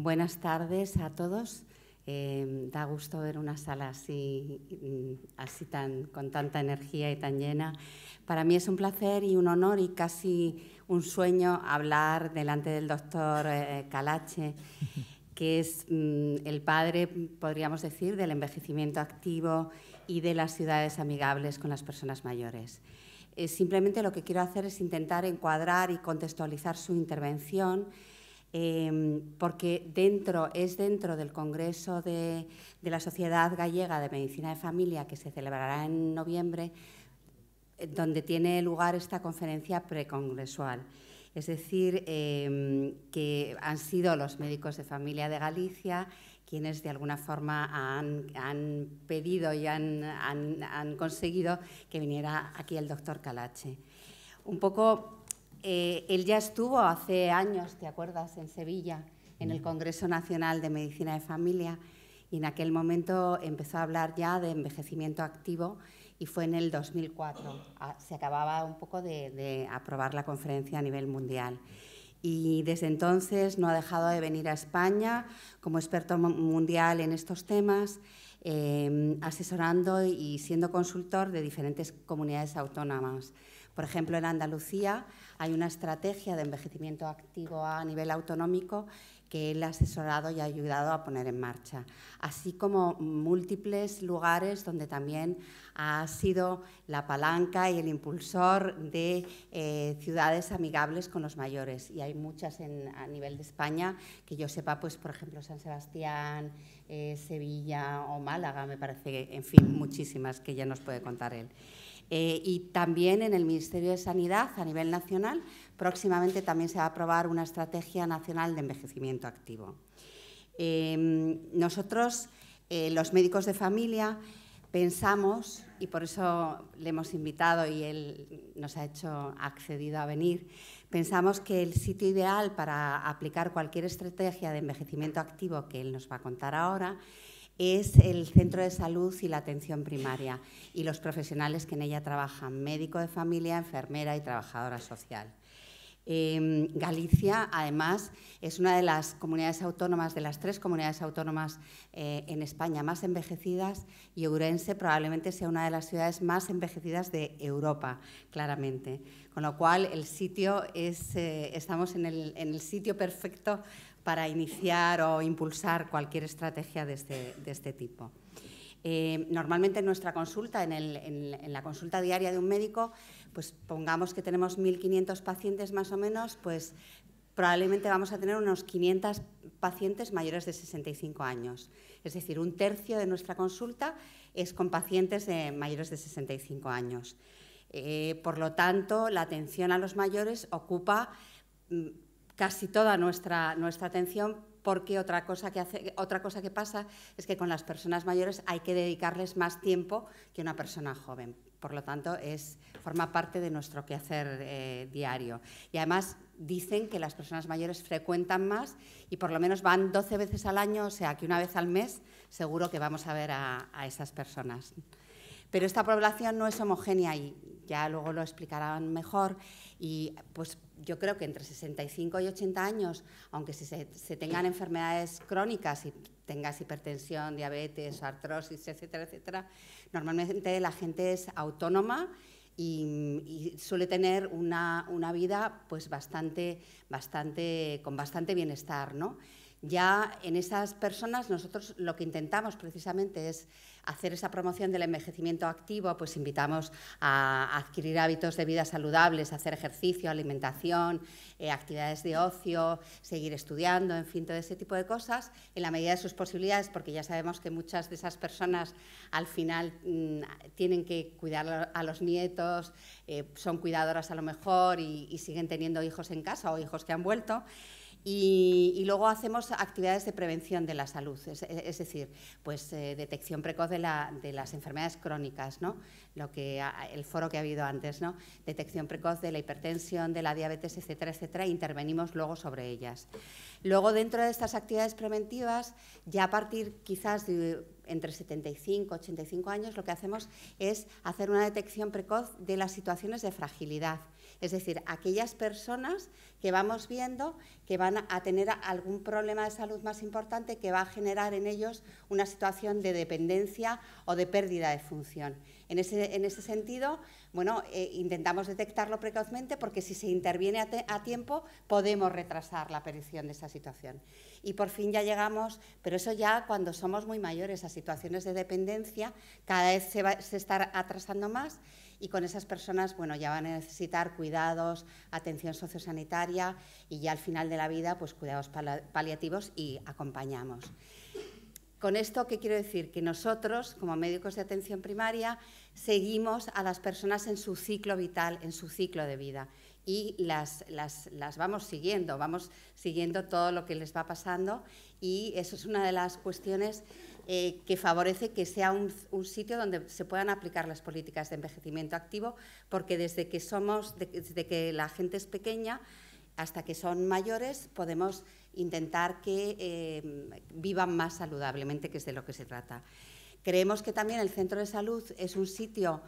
Buenas tardes a todos. Da gusto ver una sala así con tanta energía y tan llena. Para mí es un placer y un honor y casi un sueño hablar delante del doctor Calache, que es el padre, podríamos decir, del envejecimiento activo y de las ciudades amigables con las personas mayores. Simplemente lo que quiero hacer es intentar encuadrar y contextualizar su intervención, porque es dentro del Congreso de la Sociedad Gallega de Medicina de Familia, que se celebrará en noviembre, donde tiene lugar esta conferencia precongresual. Es decir, que han sido los médicos de familia de Galicia quienes de alguna forma han pedido y han conseguido que viniera aquí el doctor Calache. Un poco, él ya estuvo hace años, ¿te acuerdas?, en Sevilla, en el Congreso Nacional de Medicina de Familia, y en aquel momento empezó a hablar ya de envejecimiento activo, y fue en el 2004. Se acababa un poco de aprobar la conferencia a nivel mundial. Y desde entonces no ha dejado de venir a España como experto mundial en estos temas, asesorando y siendo consultor de diferentes comunidades autónomas. Por ejemplo, en Andalucía hay una estrategia de envejecimiento activo a nivel autonómico que él ha asesorado y ha ayudado a poner en marcha, así como múltiples lugares donde también ha sido la palanca y el impulsor de ciudades amigables con los mayores. Y hay muchas a nivel de España, que yo sepa, pues por ejemplo San Sebastián, Sevilla o Málaga, me parece, en fin, muchísimas que ya nos puede contar él. Y también en el Ministerio de Sanidad, a nivel nacional, próximamente también se va a aprobar una estrategia nacional de envejecimiento activo. Nosotros, los médicos de familia, pensamos, y por eso le hemos invitado y él nos ha accedido a venir, pensamos que el sitio ideal para aplicar cualquier estrategia de envejecimiento activo que él nos va a contar ahora es el centro de salud y la atención primaria y los profesionales que en ella trabajan, médico de familia, enfermera y trabajadora social. Galicia, además, es una de las comunidades autónomas, de las 3 comunidades autónomas en España más envejecidas, y Ourense probablemente sea una de las ciudades más envejecidas de Europa, claramente. Con lo cual, estamos en el sitio perfecto para iniciar o impulsar cualquier estrategia de este tipo. Normalmente en nuestra consulta, en la consulta diaria de un médico, pues pongamos que tenemos 1.500 pacientes más o menos, pues probablemente vamos a tener unos 500 pacientes mayores de 65 años. Es decir, 1/3 de nuestra consulta es con pacientes mayores de 65 años. Por lo tanto, la atención a los mayores ocupa casi toda nuestra atención, porque otra cosa que pasa es que con las personas mayores hay que dedicarles más tiempo que una persona joven. Por lo tanto, forma parte de nuestro quehacer diario. Y además dicen que las personas mayores frecuentan más y por lo menos van 12 veces al año, o sea que una vez al mes seguro que vamos a ver a esas personas. Pero esta población no es homogénea y ya luego lo explicarán mejor. Y pues yo creo que entre 65 y 80 años, aunque se tengan enfermedades crónicas y tengas hipertensión, diabetes, artrosis, etcétera, etcétera, normalmente la gente es autónoma y suele tener una vida pues con bastante bienestar, ¿no? Ya en esas personas nosotros lo que intentamos precisamente es hacer esa promoción del envejecimiento activo, pues invitamos a adquirir hábitos de vida saludables, a hacer ejercicio, alimentación, actividades de ocio, seguir estudiando, en fin, todo ese tipo de cosas, en la medida de sus posibilidades, porque ya sabemos que muchas de esas personas al final tienen que cuidar a los nietos, son cuidadoras a lo mejor y siguen teniendo hijos en casa o hijos que han vuelto. Y luego hacemos actividades de prevención de la salud, es decir, pues detección precoz de las enfermedades crónicas, ¿no? el foro que ha habido antes, ¿no? Detección precoz de la hipertensión, de la diabetes, etcétera, etcétera, e intervenimos luego sobre ellas. Luego, dentro de estas actividades preventivas, ya a partir quizás de entre 75 y 85 años, lo que hacemos es hacer una detección precoz de las situaciones de fragilidad. Es decir, aquellas personas que vamos viendo que van a tener algún problema de salud más importante que va a generar en ellos una situación de dependencia o de pérdida de función. En ese sentido, bueno, intentamos detectarlo precozmente porque si se interviene a tiempo podemos retrasar la aparición de esa situación. Y por fin ya llegamos, pero eso ya cuando somos muy mayores, a situaciones de dependencia, cada vez se está atrasando más. Y con esas personas, bueno, ya van a necesitar cuidados, atención sociosanitaria y ya al final de la vida, pues cuidados paliativos y acompañamos. Con esto, ¿qué quiero decir? Que nosotros, como médicos de atención primaria, seguimos a las personas en su ciclo vital, en su ciclo de vida y las vamos siguiendo todo lo que les va pasando y eso es una de las cuestiones que favorece que sea un sitio donde se puedan aplicar las políticas de envejecimiento activo, porque desde que la gente es pequeña hasta que son mayores podemos intentar que vivan más saludablemente, que es de lo que se trata. Creemos que también el centro de salud es un sitio,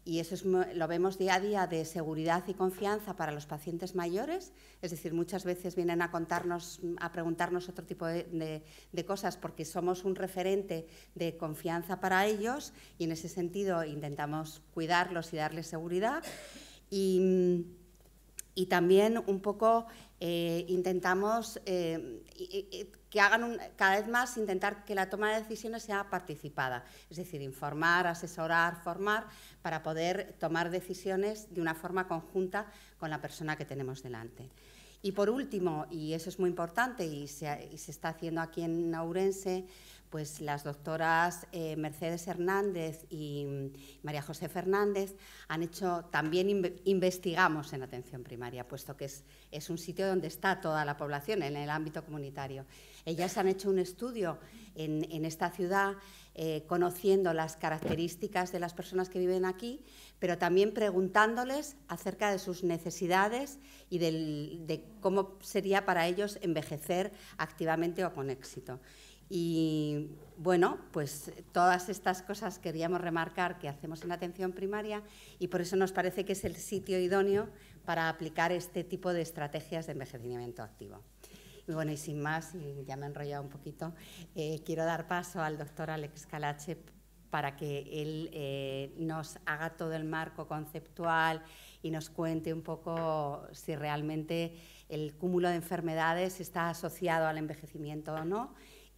y eso lo vemos día a día, de seguridad y confianza para los pacientes mayores, es decir, muchas veces vienen a preguntarnos otro tipo de cosas porque somos un referente de confianza para ellos y en ese sentido intentamos cuidarlos y darles seguridad y también un poco intentamos que hagan cada vez más, intentar que la toma de decisiones sea participada, es decir, informar, asesorar, formar, para poder tomar decisiones de una forma conjunta con la persona que tenemos delante. Y por último, y eso es muy importante y se está haciendo aquí en Ourense, pues las doctoras Mercedes Hernández y María José Fernández han hecho, también investigamos en atención primaria, puesto que es un sitio donde está toda la población en el ámbito comunitario. Ellas han hecho un estudio en esta ciudad conociendo las características de las personas que viven aquí, pero también preguntándoles acerca de sus necesidades y de cómo sería para ellos envejecer activamente o con éxito. Y bueno, pues todas estas cosas queríamos remarcar que hacemos en la atención primaria y por eso nos parece que es el sitio idóneo para aplicar este tipo de estrategias de envejecimiento activo. Y bueno, y sin más, y ya me he enrollado un poquito, quiero dar paso al doctor Alex Calache para que él nos haga todo el marco conceptual y nos cuente un poco si realmente el cúmulo de enfermedades está asociado al envejecimiento o no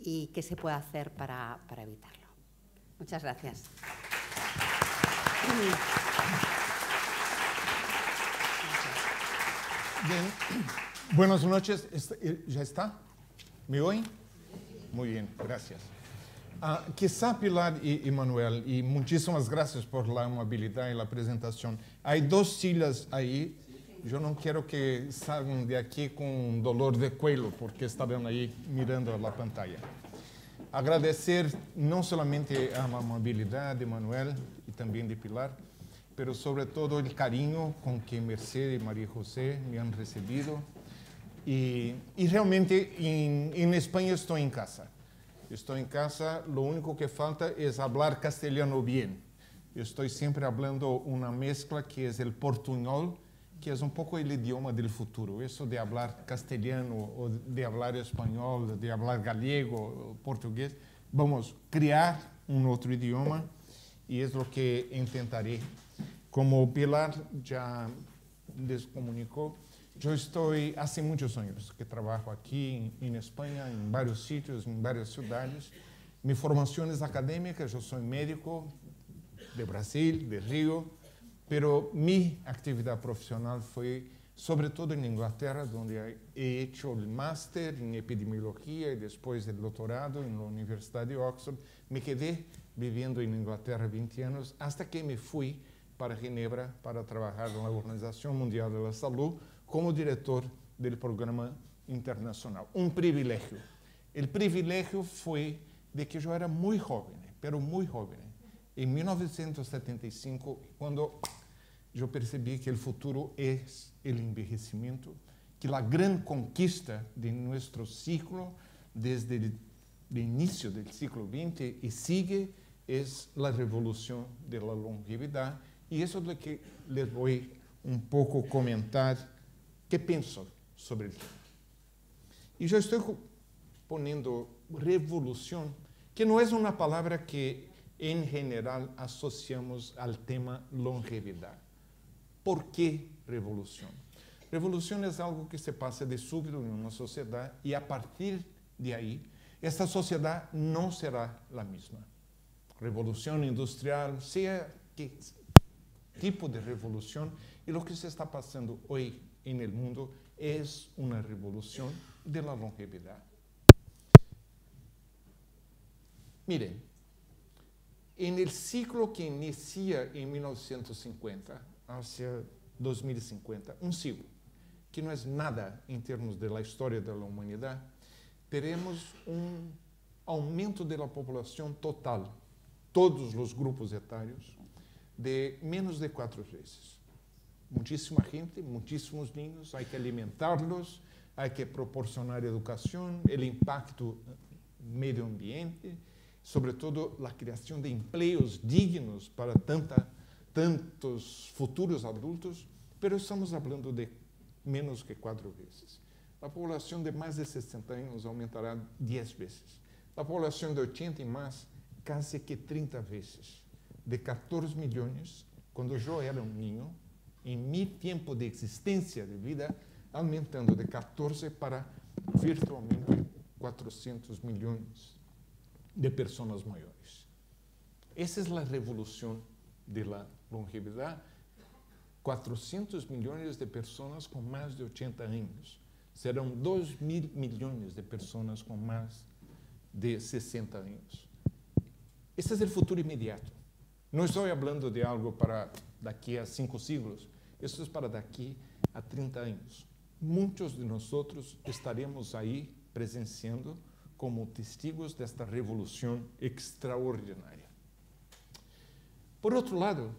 y qué se puede hacer para evitarlo. Muchas gracias. Bien. Buenas noches. ¿Ya está? ¿Me oyen? Muy bien, gracias. Quizá Pilar y Manuel, y muchísimas gracias por la amabilidad y la presentación. Hay dos sillas ahí. Yo no quiero que salgan de aquí con dolor de cuello porque estaban ahí mirando la pantalla. Agradecer no solamente a la amabilidad de Manuel y también de Pilar, pero sobre todo el cariño con que Mercedes y María José me han recibido. Y realmente en España estoy en casa. Estoy en casa, lo único que falta es hablar castellano bien. Yo estoy siempre hablando una mezcla que es el portuñol, que es un poco el idioma del futuro. Eso de hablar castellano, o de hablar español, de hablar gallego, portugués. Vamos a crear un otro idioma y es lo que intentaré. Como Pilar ya les comunicó, yo estoy hace muchos años que trabajo aquí en España, en varios sitios, en varias ciudades. Mi formación es académica, yo soy médico de Brasil, de Río, pero mi actividad profesional fue sobre todo en Inglaterra, donde he hecho el máster en epidemiología y después el doctorado en la Universidad de Oxford. Me quedé viviendo en Inglaterra 20 años hasta que me fui para Ginebra para trabajar en la Organización Mundial de la Salud como director del programa internacional. Un privilegio. El privilegio fue de que yo era muy joven, pero muy joven. en 1975, cuando yo percibí que el futuro es el envejecimiento, que la gran conquista de nuestro siglo, desde el inicio del siglo XX y sigue, es la revolución de la longevidad. Y eso es lo que les voy un poco comentar, qué pienso sobre el tema. Y yo estoy poniendo revolución, que no es una palabra que en general asociamos al tema longevidad. ¿Por qué revolución? Revolución es algo que se pasa de súbito en una sociedad y a partir de ahí, esta sociedad no será la misma. Revolución industrial, sea qué tipo de revolución, y lo que se está pasando hoy en el mundo es una revolución de la longevidad. Miren, en el ciclo que inicia en 1950 hacia 2050, un siglo, que no es nada en términos de la historia de la humanidad, teremos un aumento de la población total, todos los grupos etarios, de menos de 4 veces. Muchísima gente, muchísimos niños, hay que alimentarlos, hay que proporcionar educación, el impacto medio ambiente, sobre todo la creación de empleos dignos para tantos futuros adultos, pero estamos hablando de menos que 4 veces. La población de más de 60 años aumentará 10 veces. La población de 80 y más, casi que 30 veces. De 14 millones, cuando yo era un niño, en mi tiempo de existencia de vida, aumentando de 14 para virtualmente 400 millones de personas mayores. Esa es la revolución de la longevidad. 400 millones de personas con más de 80 años. Serán 2.000 millones de personas con más de 60 años. Ese es el futuro inmediato. No estoy hablando de algo para daqui a 5 siglos. Esto es para daqui a 30 años. Muchos de nosotros estaremos ahí presenciando como testigos de esta revolución extraordinaria. Por otro lado,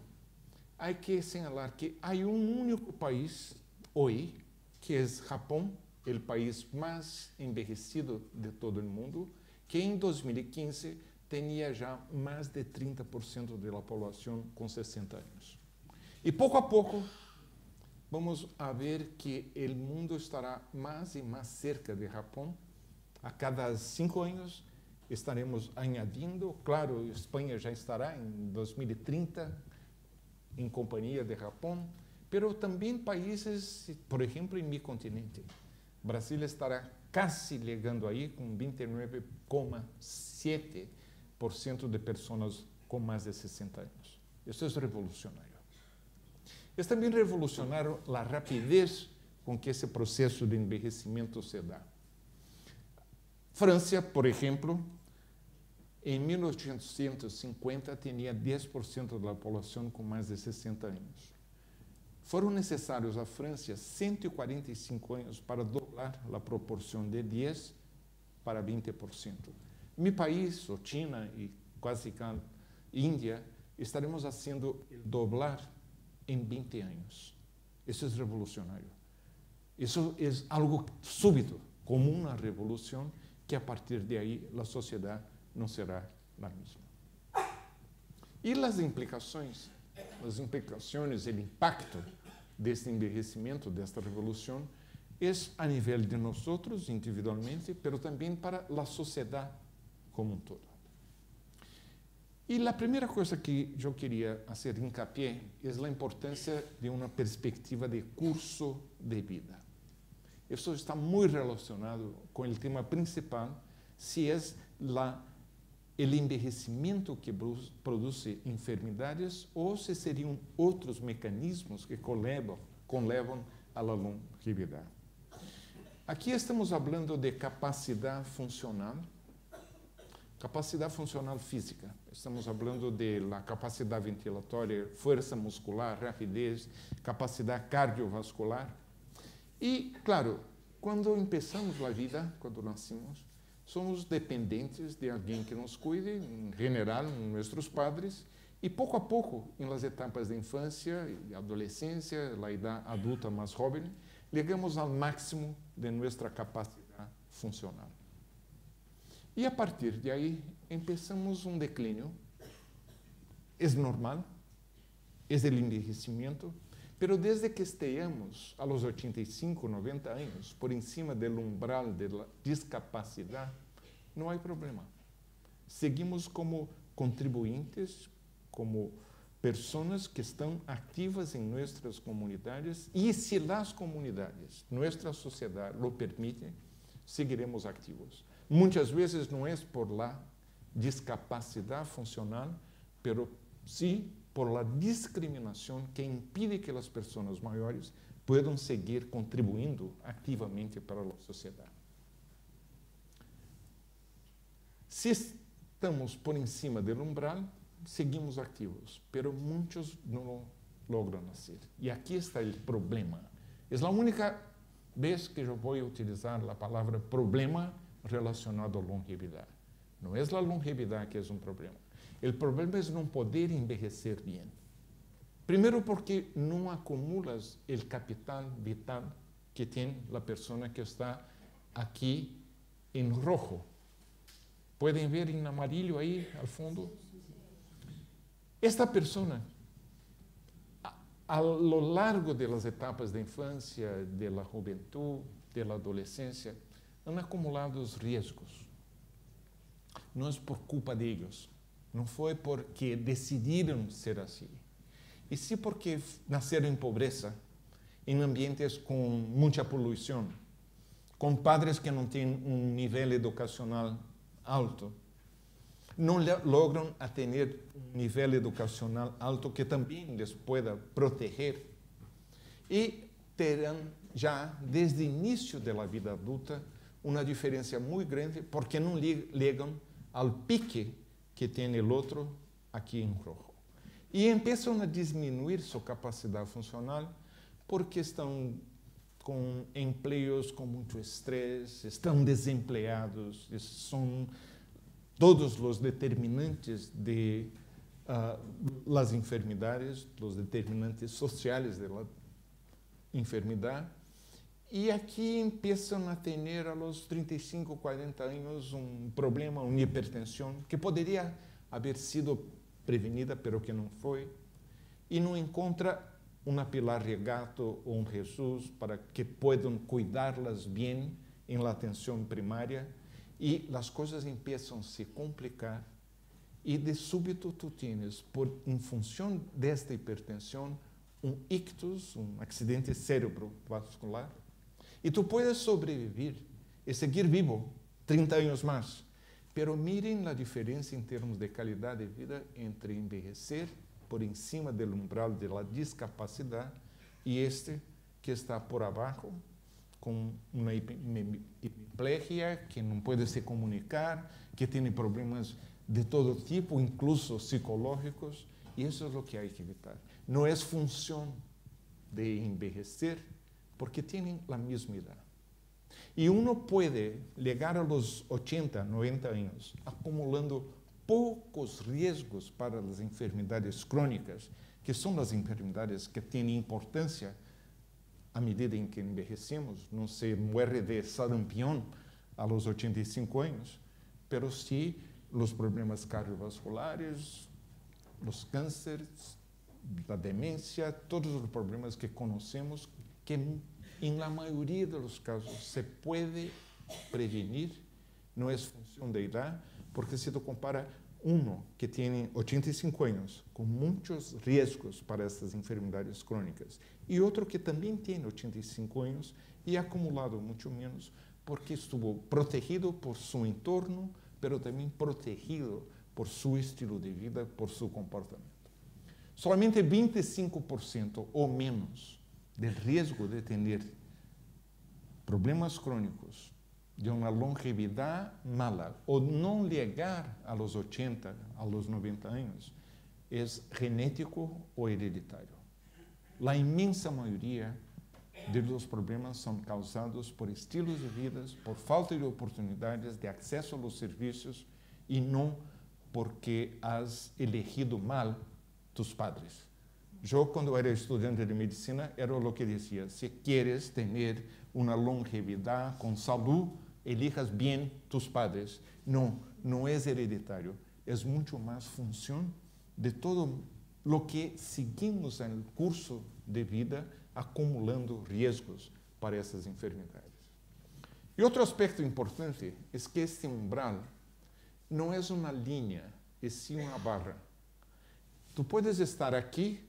hay que señalar que hay un único país hoy, que es Japón, el país más envejecido de todo el mundo, que en 2015 tenía ya más de 30% de la población con 60 años. Y poco a poco vamos a ver que el mundo estará más y más cerca de Japón. A cada 5 años estaremos añadiendo, claro, España ya estará en 2030 en compañía de Japón, pero también países, por ejemplo, en mi continente. Brasil estará casi llegando ahí con 29,7% de personas con más de 60 años. Esto es revolucionario. Es también revolucionario la rapidez con que ese proceso de envejecimiento se da. Francia, por ejemplo, en 1850 tenía 10% de la población con más de 60 años. Fueron necesarios a Francia 145 años para doblar la proporción de 10 para 20%. Mi país, o China y casi India, estaremos haciendo el doblar en 20 años. Eso es revolucionario. Eso es algo súbito, como una revolución, que a partir de ahí la sociedad no será la misma. Y las implicaciones, el impacto de este envejecimiento, de esta revolución, es a nivel de nosotros individualmente, pero también para la sociedad como un todo. Y la primera cosa que yo quería hacer hincapié es la importancia de una perspectiva de curso de vida. Esto está muy relacionado con el tema principal, si es el envejecimiento que produce enfermedades o si serían otros mecanismos que conlevan a la longevidad. Aquí estamos hablando de capacidad funcional física. Estamos hablando de la capacidad ventilatória, fuerza muscular, rapidez, capacidad cardiovascular. Y, claro, cuando empezamos la vida, cuando nacimos, somos dependentes de alguien que nos cuide, en general, nuestros padres, Y poco a poco, en las etapas de infancia y adolescencia, la edad adulta más joven, llegamos al máximo de nuestra capacidad funcional. Y a partir de ahí empezamos un declínio. Es normal, es el envejecimiento, pero desde que estemos a los 85, 90 años, por encima del umbral de la discapacidad, no hay problema. Seguimos como contribuyentes, como personas que están activas en nuestras comunidades, y si las comunidades, nuestra sociedad lo permite, seguiremos activos. Muchas veces no es por la discapacidad funcional, pero sí por la discriminación que impide que las personas mayores puedan seguir contribuyendo activamente para la sociedad. Si estamos por encima del umbral, seguimos activos, pero muchos no logran hacer. Y aquí está el problema. Es la única vez que yo voy a utilizar la palabra problema relacionado a longevidad. No es la longevidad que es un problema. El problema es no poder envejecer bien. Primero porque no acumulas el capital vital que tiene la persona que está aquí en rojo. ¿Pueden ver en amarillo ahí al fondo? Esta persona, a lo largo de las etapas de infancia, de la juventud, de la adolescencia, han acumulado riesgos. No es por culpa de ellos. No fue porque decidieron ser así. Y sí porque nacieron en pobreza, en ambientes con mucha polución, con padres que no tienen un nivel educacional alto. No logran tener un nivel educacional alto que también les pueda proteger. Y terán ya desde el inicio de la vida adulta una diferencia muy grande porque no llegan al pique que tiene el otro aquí en rojo. Y empiezan a disminuir su capacidad funcional porque están con empleos con mucho estrés, están desempleados, son todos los determinantes de las enfermedades, los determinantes sociales de la enfermedad. Y aquí empiezan a tener a los 35, 40 años un problema, una hipertensión, que podría haber sido prevenida, pero que no fue. Y no encuentra una Pilar Regato o un Jesús para que puedan cuidarlas bien en la atención primaria. Y las cosas empiezan a se complicar. Y de súbito tú tienes, en función de esta hipertensión, un ictus, un accidente cerebrovascular. Y tú puedes sobrevivir y seguir vivo 30 años más. Pero miren la diferencia en términos de calidad de vida entre envejecer por encima del umbral de la discapacidad y este que está por abajo, con una hemiplegia, que no puede se comunicar, que tiene problemas de todo tipo, incluso psicológicos. Y eso es lo que hay que evitar. No es función de envejecer, porque tienen la misma edad. Y uno puede llegar a los 80, 90 años acumulando pocos riesgos para las enfermedades crónicas, que son las enfermedades que tienen importancia a medida en que envejecemos. No se muere de sarampión a los 85 años, pero sí los problemas cardiovasculares, los cánceres, la demencia, todos los problemas que conocemos, que en la mayoría de los casos se puede prevenir, no es función de edad, porque si tú compara uno que tiene 85 años con muchos riesgos para estas enfermedades crónicas y otro que también tiene 85 años y ha acumulado mucho menos porque estuvo protegido por su entorno, pero también protegido por su estilo de vida, por su comportamiento. Solamente 25% o menos del riesgo de tener problemas crónicos, de una longevidad mala o no llegar a los 80, a los 90 años, es genético o hereditario. La inmensa mayoría de los problemas son causados por estilos de vida, por falta de oportunidades de acceso a los servicios y no porque has elegido mal tus padres. Yo, cuando era estudiante de medicina, era lo que decía: si quieres tener una longevidad con salud, elijas bien tus padres. No, no es hereditario, es mucho más función de todo lo que seguimos en el curso de vida, acumulando riesgos para esas enfermedades. Y otro aspecto importante es que este umbral no es una línea, es sí una barra. Tú puedes estar aquí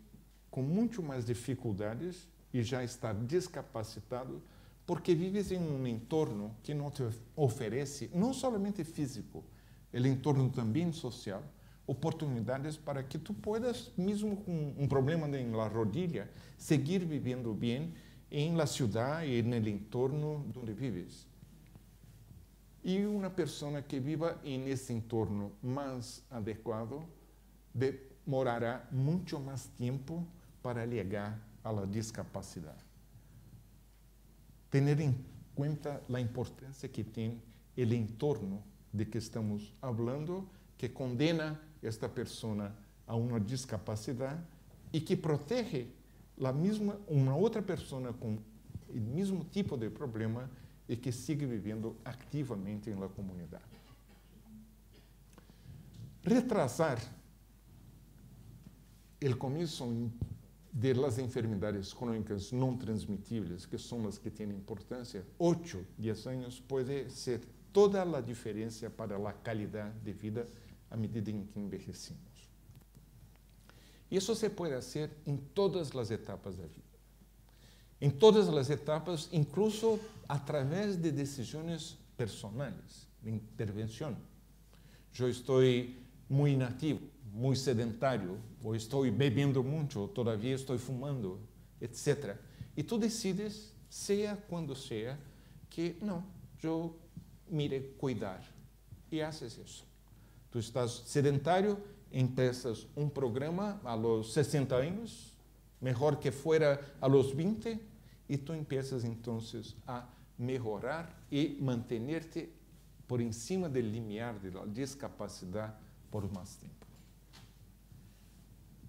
con mucho más dificultades y ya estar discapacitado porque vives en un entorno que no te ofrece, no solamente físico, el entorno también social, oportunidades para que tú puedas, mismo con un problema en la rodilla, seguir viviendo bien en la ciudad y en el entorno donde vives. Y una persona que viva en ese entorno más adecuado demorará mucho más tiempo para llegar a la discapacidad. Tener en cuenta la importancia que tiene el entorno de que estamos hablando, que condena a esta persona a una discapacidad y que protege una otra persona con el mismo tipo de problema y que sigue viviendo activamente en la comunidad. Retrasar el comienzo de las enfermedades crónicas no transmitibles, que son las que tienen importancia, 8, 10 años, puede ser toda la diferencia para la calidad de vida a medida en que envejecemos. Y eso se puede hacer en todas las etapas de la vida. En todas las etapas, incluso a través de decisiones personales, de intervención. Yo estoy muy inactivo, muy sedentario, o estoy bebiendo mucho, todavía estoy fumando, etc. Y tú decides, sea cuando sea, que no, yo mire cuidar. Y haces eso. Tú estás sedentario, empiezas un programa a los 60 años, mejor que fuera a los 20, y tú empiezas entonces a mejorar y mantenerte por encima del limiar de la discapacidad por más tiempo.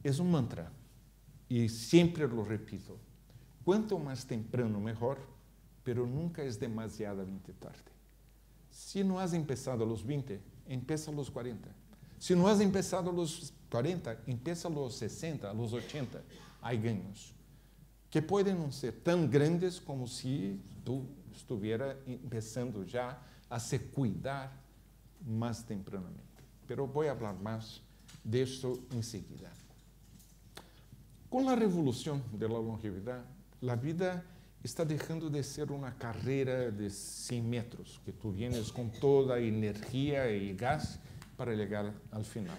Es un mantra y siempre lo repito. Cuanto más temprano mejor, pero nunca es demasiadamente tarde. Si no has empezado a los 20, empieza a los 40. Si no has empezado a los 40, empieza a los 60, a los 80. Hay ganhos que pueden no ser tan grandes como si tú estuvieras empezando ya a se cuidar más tempranamente. Pero voy a hablar más de esto enseguida. Con la revolución de la longevidad, la vida está dejando de ser una carrera de 100 metros, que tú vienes con toda energía y gas para llegar al final.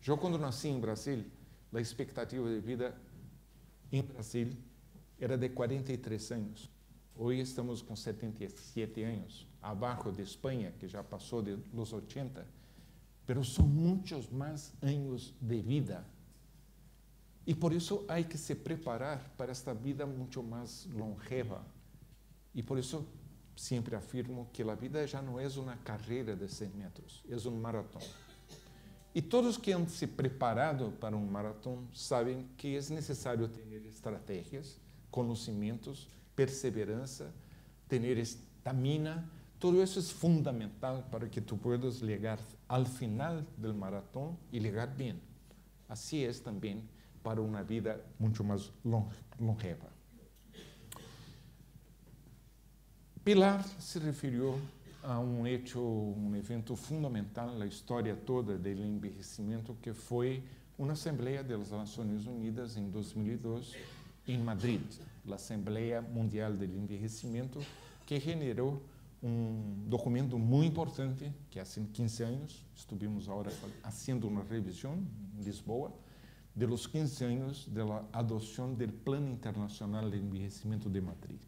Yo cuando nací en Brasil, la expectativa de vida en Brasil era de 43 años. Hoy estamos con 77 años, abajo de España, que ya pasó de los 80. Pero son muchos más años de vida. Y por eso hay que se preparar para esta vida mucho más longeva. Y por eso siempre afirmo que la vida ya no es una carrera de 100 metros, es un maratón. Y todos que han se preparado para un maratón saben que es necesario tener estrategias, conocimientos, perseverancia, tener estamina. Todo eso es fundamental para que tú puedas llegar al final del maratón y llegar bien. Así es también para una vida mucho más longeva. Pilar se refirió a un hecho, un evento fundamental en la historia toda del envejecimiento, que fue una asamblea de las Naciones Unidas en 2002 en Madrid, la Asamblea Mundial del Envejecimiento, que generó un documento muy importante que hace 15 años, estuvimos ahora haciendo una revisión en Lisboa, de los 15 años de la adopción del Plan Internacional de Envejecimiento de Madrid.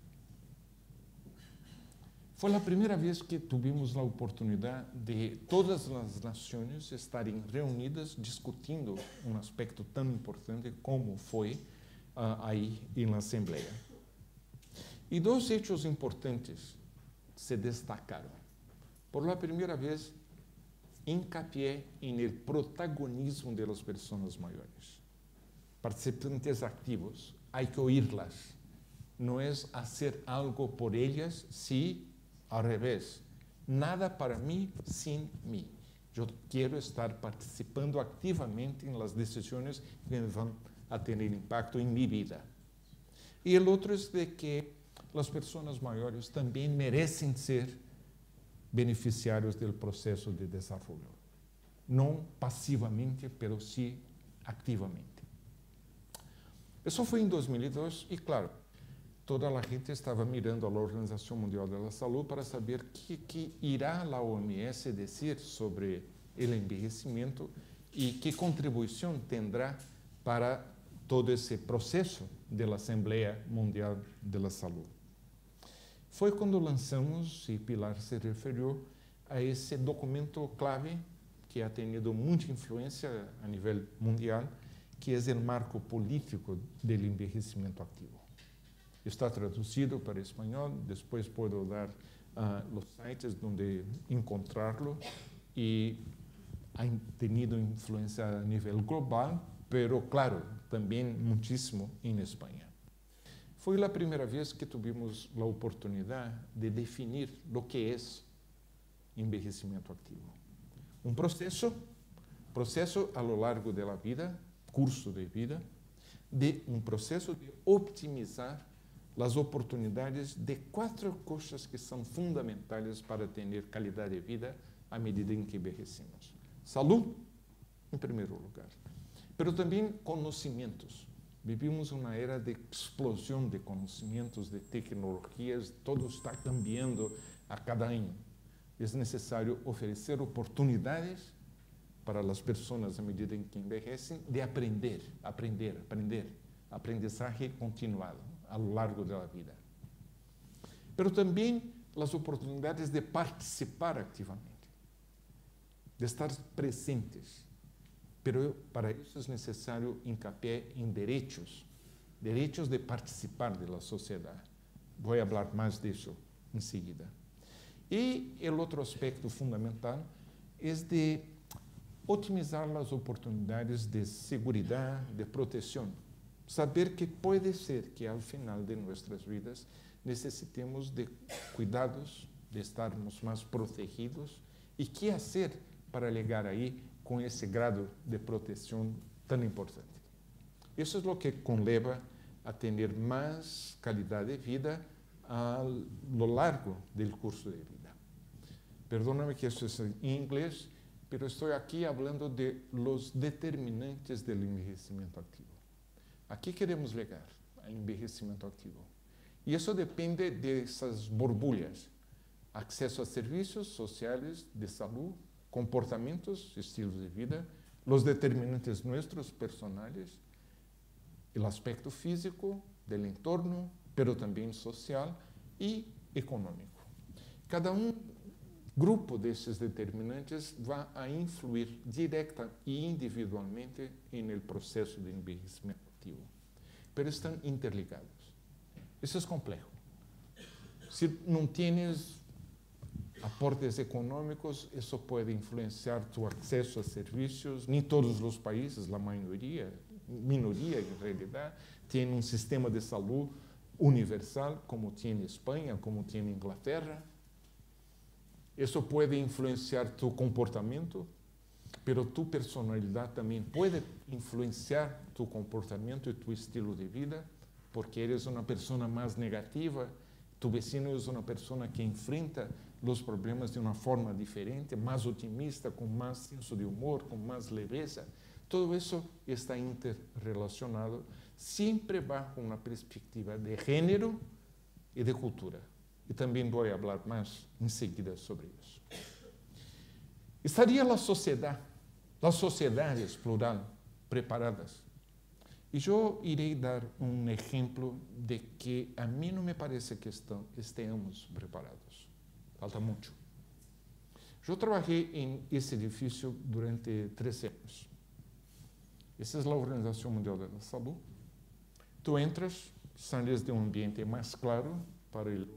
Fue la primera vez que tuvimos la oportunidad de todas las naciones estarem reunidas discutindo un aspecto tan importante como fue ahí en la Asamblea. Y dos hechos importantes se destacaron. Por la primera vez, hincapié en el protagonismo de las personas mayores. Participantes activos, hay que oírlas. No es hacer algo por ellas, sí, al revés. Nada para mí sin mí. Yo quiero estar participando activamente en las decisiones que van a tener impacto en mi vida. Y el otro es de que las personas mayores también merecen ser beneficiarios del proceso de desarrollo. No pasivamente, pero sí activamente. Eso fue en 2002 y claro, toda la gente estaba mirando a la Organización Mundial de la Salud para saber qué irá la OMS decir sobre el envejecimiento y qué contribución tendrá para todo ese proceso de la Asamblea Mundial de la Salud. Fue cuando lanzamos, y Pilar se refirió, a ese documento clave que ha tenido mucha influencia a nivel mundial, que es el marco político del envejecimiento activo. Está traducido para español, después puedo dar los sites donde encontrarlo y ha tenido influencia a nivel global, pero claro, también muchísimo en España. Fue la primera vez que tuvimos la oportunidad de definir lo que es envejecimiento activo. Un proceso a lo largo de la vida, curso de vida, de un proceso de optimizar las oportunidades de 4 cosas que son fundamentales para tener calidad de vida a medida en que envejecemos. Salud, en primer lugar, pero también conocimientos. Vivimos una era de explosión de conocimientos, de tecnologías, todo está cambiando a cada año. Es necesario ofrecer oportunidades para las personas a medida en que envejecen de aprender, aprendizaje continuado a lo largo de la vida. Pero también las oportunidades de participar activamente, de estar presentes. Pero para eso es necesario hincapié en derechos de participar de la sociedad. Voy a hablar más de eso enseguida. Y el otro aspecto fundamental es de optimizar las oportunidades de seguridad, de protección. Saber que puede ser que al final de nuestras vidas necesitemos de cuidados, de estarmos más protegidos y qué hacer para llegar ahí con ese grado de protección tan importante. Eso es lo que conlleva a tener más calidad de vida a lo largo del curso de vida. Perdóname que esto es en inglés, pero estoy aquí hablando de los determinantes del envejecimiento activo. Aquí queremos llegar al envejecimiento activo. Y eso depende de esas burbujas. Acceso a servicios sociales, de salud, comportamientos, estilos de vida, los determinantes nuestros personales, el aspecto físico del entorno, pero también social y económico. Cada grupo de esos determinantes va a influir directa e individualmente en el proceso de envejecimiento activo, pero están interligados. Eso es complejo. Si no tienes aportes económicos, eso puede influenciar tu acceso a servicios. Ni todos los países, la minoría en realidad, tienen un sistema de salud universal como tiene España, como tiene Inglaterra. Eso puede influenciar tu comportamiento, pero tu personalidad también puede influenciar tu comportamiento y tu estilo de vida, porque eres una persona más negativa, tu vecino es una persona que enfrenta los problemas de una forma diferente, más optimista, con más senso de humor, con más leveza. Todo eso está interrelacionado, siempre bajo una perspectiva de género y de cultura. Y también voy a hablar más enseguida sobre eso. ¿Estaría la sociedad, las sociedades plural, preparadas? Y yo iré a dar un ejemplo de que a mí no me parece que estemos preparados. Falta mucho. Yo trabajé en ese edificio durante 13 años. Esa es la Organización Mundial de la Salud. Tú entras, sales de un ambiente más claro para el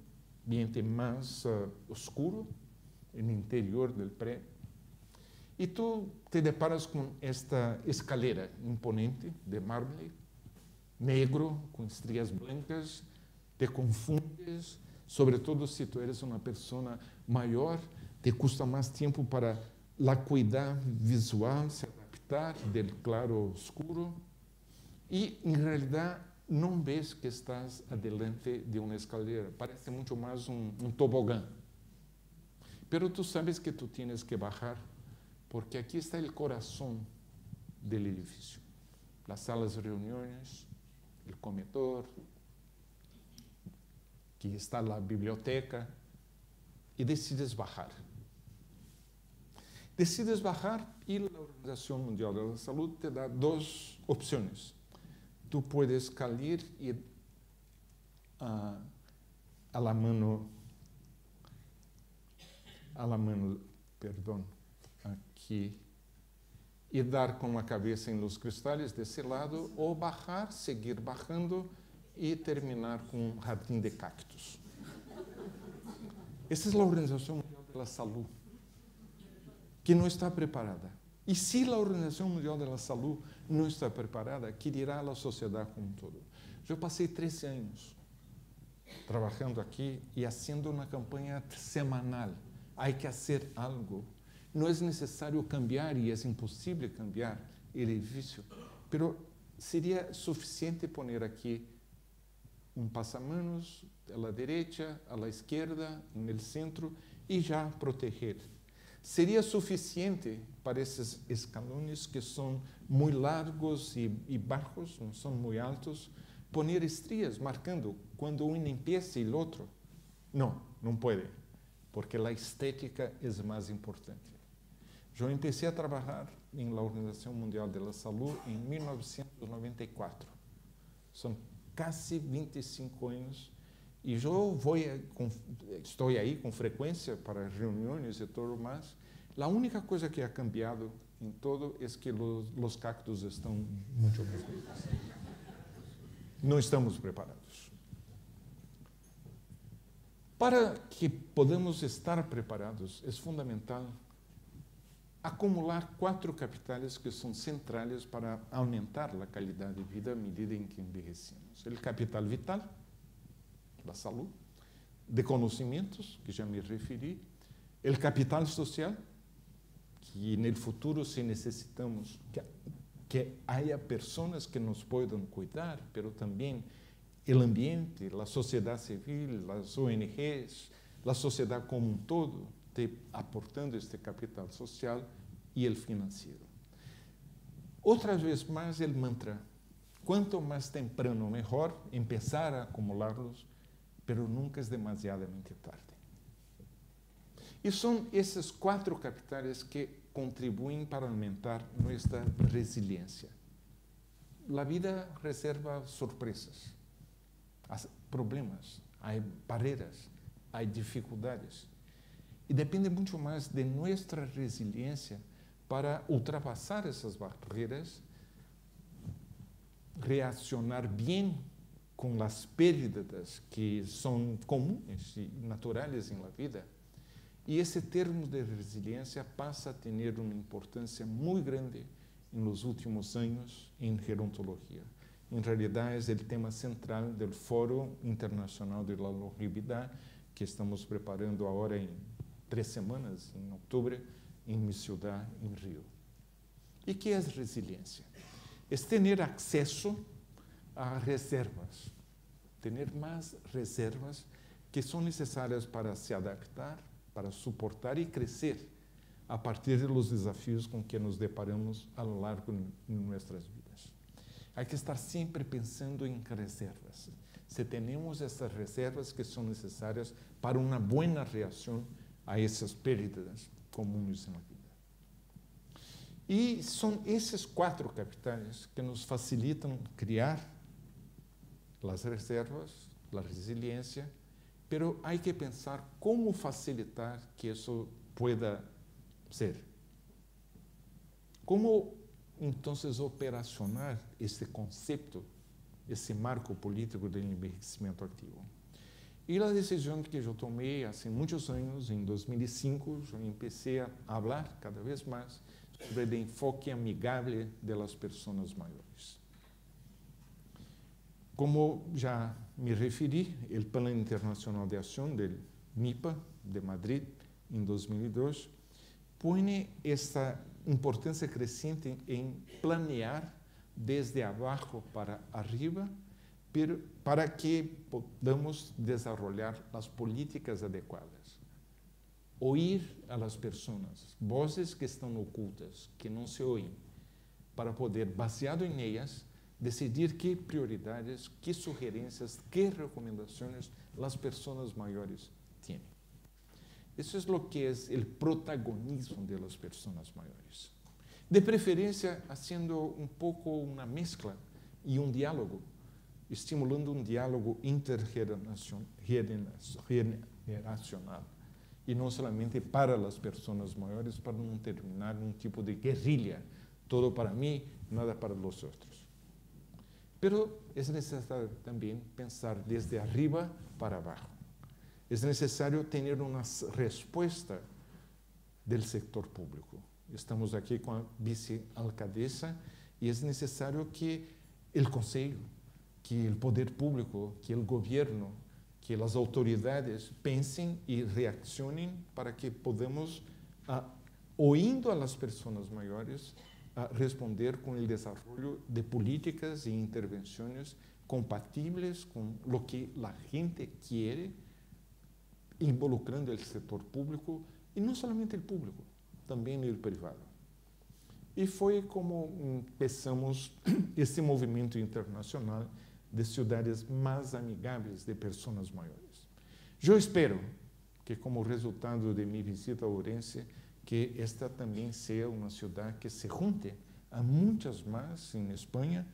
ambiente más oscuro, en el interior del prédio. Y tú te deparas con esta escalera imponente de mármol, negro, con estrías blancas, te confundes, sobre todo si tú eres una persona mayor, te cuesta más tiempo para la acuidad visual, se adaptar del claro ao oscuro, y en realidad no ves que estás adelante de una escalera, parece mucho más un tobogán. Pero tú sabes que tú tienes que bajar, porque aquí está el corazón del edificio. Las salas de reuniones, el comedor, aquí está la biblioteca, y decides bajar. Decides bajar y la Organización Mundial de la Salud te da dos opciones. Tú puedes caer y a la mano, perdón, aquí, y dar con la cabeza en los cristales de ese lado, o bajar, seguir bajando y terminar con un jardín de cactus. Esta es la Organización Mundial de la Salud, que no está preparada. Y si la Organización Mundial de la Salud no está preparada, ¿qué dirá la sociedad como todo? Yo pasé 13 años trabajando aquí y haciendo una campaña semanal. Hay que hacer algo. No es necesario cambiar y es imposible cambiar el edificio, pero sería suficiente poner aquí un pasamanos a la derecha, a la izquierda, en el centro y ya proteger. Sería suficiente para esos escalones que son muy largos y bajos, no son muy altos, poner estrías marcando cuando uno empieza y el otro. No, no puede, porque la estética es más importante. Yo empecé a trabajar en la Organización Mundial de la Salud en 1994. Son casi 25 años. Y yo estoy ahí con frecuencia para reuniones y todo lo más. La única cosa que ha cambiado en todo es que los cactus están mucho más grandes. No estamos preparados. Para que podamos estar preparados, es fundamental acumular 4 capitales que son centrales para aumentar la calidad de vida a medida en que envejecemos. El capital vital, la salud, de conocimientos, que ya me referí, el capital social, que en el futuro si necesitamos que haya personas que nos puedan cuidar, pero también el ambiente, la sociedad civil, las ONGs, la sociedad como un todo, aportando este capital social y el financiero. Otra vez más el mantra, cuanto más temprano mejor, empezar a acumularlos, pero nunca es demasiadamente tarde. Y son esos 4 capitales que contribuyen para aumentar nuestra resiliencia. La vida reserva sorpresas, problemas, hay barreras, hay dificultades. Y depende mucho más de nuestra resiliencia para ultrapasar esas barreras, reaccionar bien con las pérdidas que son comunes y naturales en la vida. Y ese término de resiliencia pasa a tener una importancia muy grande en los últimos años en gerontología. En realidad es el tema central del Foro Internacional de la Longevidad que estamos preparando ahora en 3 semanas, en octubre, en mi ciudad, en Río. ¿Y qué es resiliencia? Es tener acceso a reservas, tener más reservas que son necesarias para se adaptar, para soportar y crecer a partir de los desafíos con que nos deparamos a lo largo de nuestras vidas. Hay que estar siempre pensando en reservas. Si tenemos estas reservas que son necesarias para una buena reacción a esas pérdidas comunes en la vida. Y son esos 4 capitales que nos facilitan criar las reservas, la resiliencia, pero hay que pensar cómo facilitar que eso pueda ser. ¿Cómo entonces operacionar este concepto, ese marco político del envejecimiento activo? E a decisão que eu tomei há muitos anos, em 2005, eu comecei a falar cada vez mais sobre o enfoque amigável das pessoas maiores. Como já me referi, o Plano Internacional de Ação do MIPA, de Madrid, em 2002, põe esta importância crescente em planear desde abaixo para arriba, para que podamos desenvolver as políticas adequadas. Oír a las pessoas, vozes que estão ocultas, que não se oem, para poder, baseado em elas, decidir que prioridades, que sugerências, que recomendações as pessoas maiores têm. Isso é o que é o protagonismo de las pessoas maiores. De preferência, fazendo um pouco uma mescla e um diálogo, estimulando um diálogo intergeneracional e não somente para as pessoas maiores, para não terminar um tipo de guerrilha, todo para mim, nada para os outros. Pero é necessário também pensar desde arriba para abaixo. É necessário ter uma resposta do setor público. Estamos aqui com a vice-alcaldesa e é necessário que o conselho, que o poder público, que o governo, que as autoridades pensem e reaccionem para que podamos, ouvindo as pessoas maiores, responder com o desenvolvimento de políticas e intervenções compatíveis com o que a gente quer, involucrando o setor público, e não somente o público, também o privado. E foi como começamos esse movimento internacional de cidades mais amigáveis de pessoas maiores. Eu espero que, como resultado de minha visita a Ourense, que esta também seja uma cidade que se junte a muitas mais em Espanha.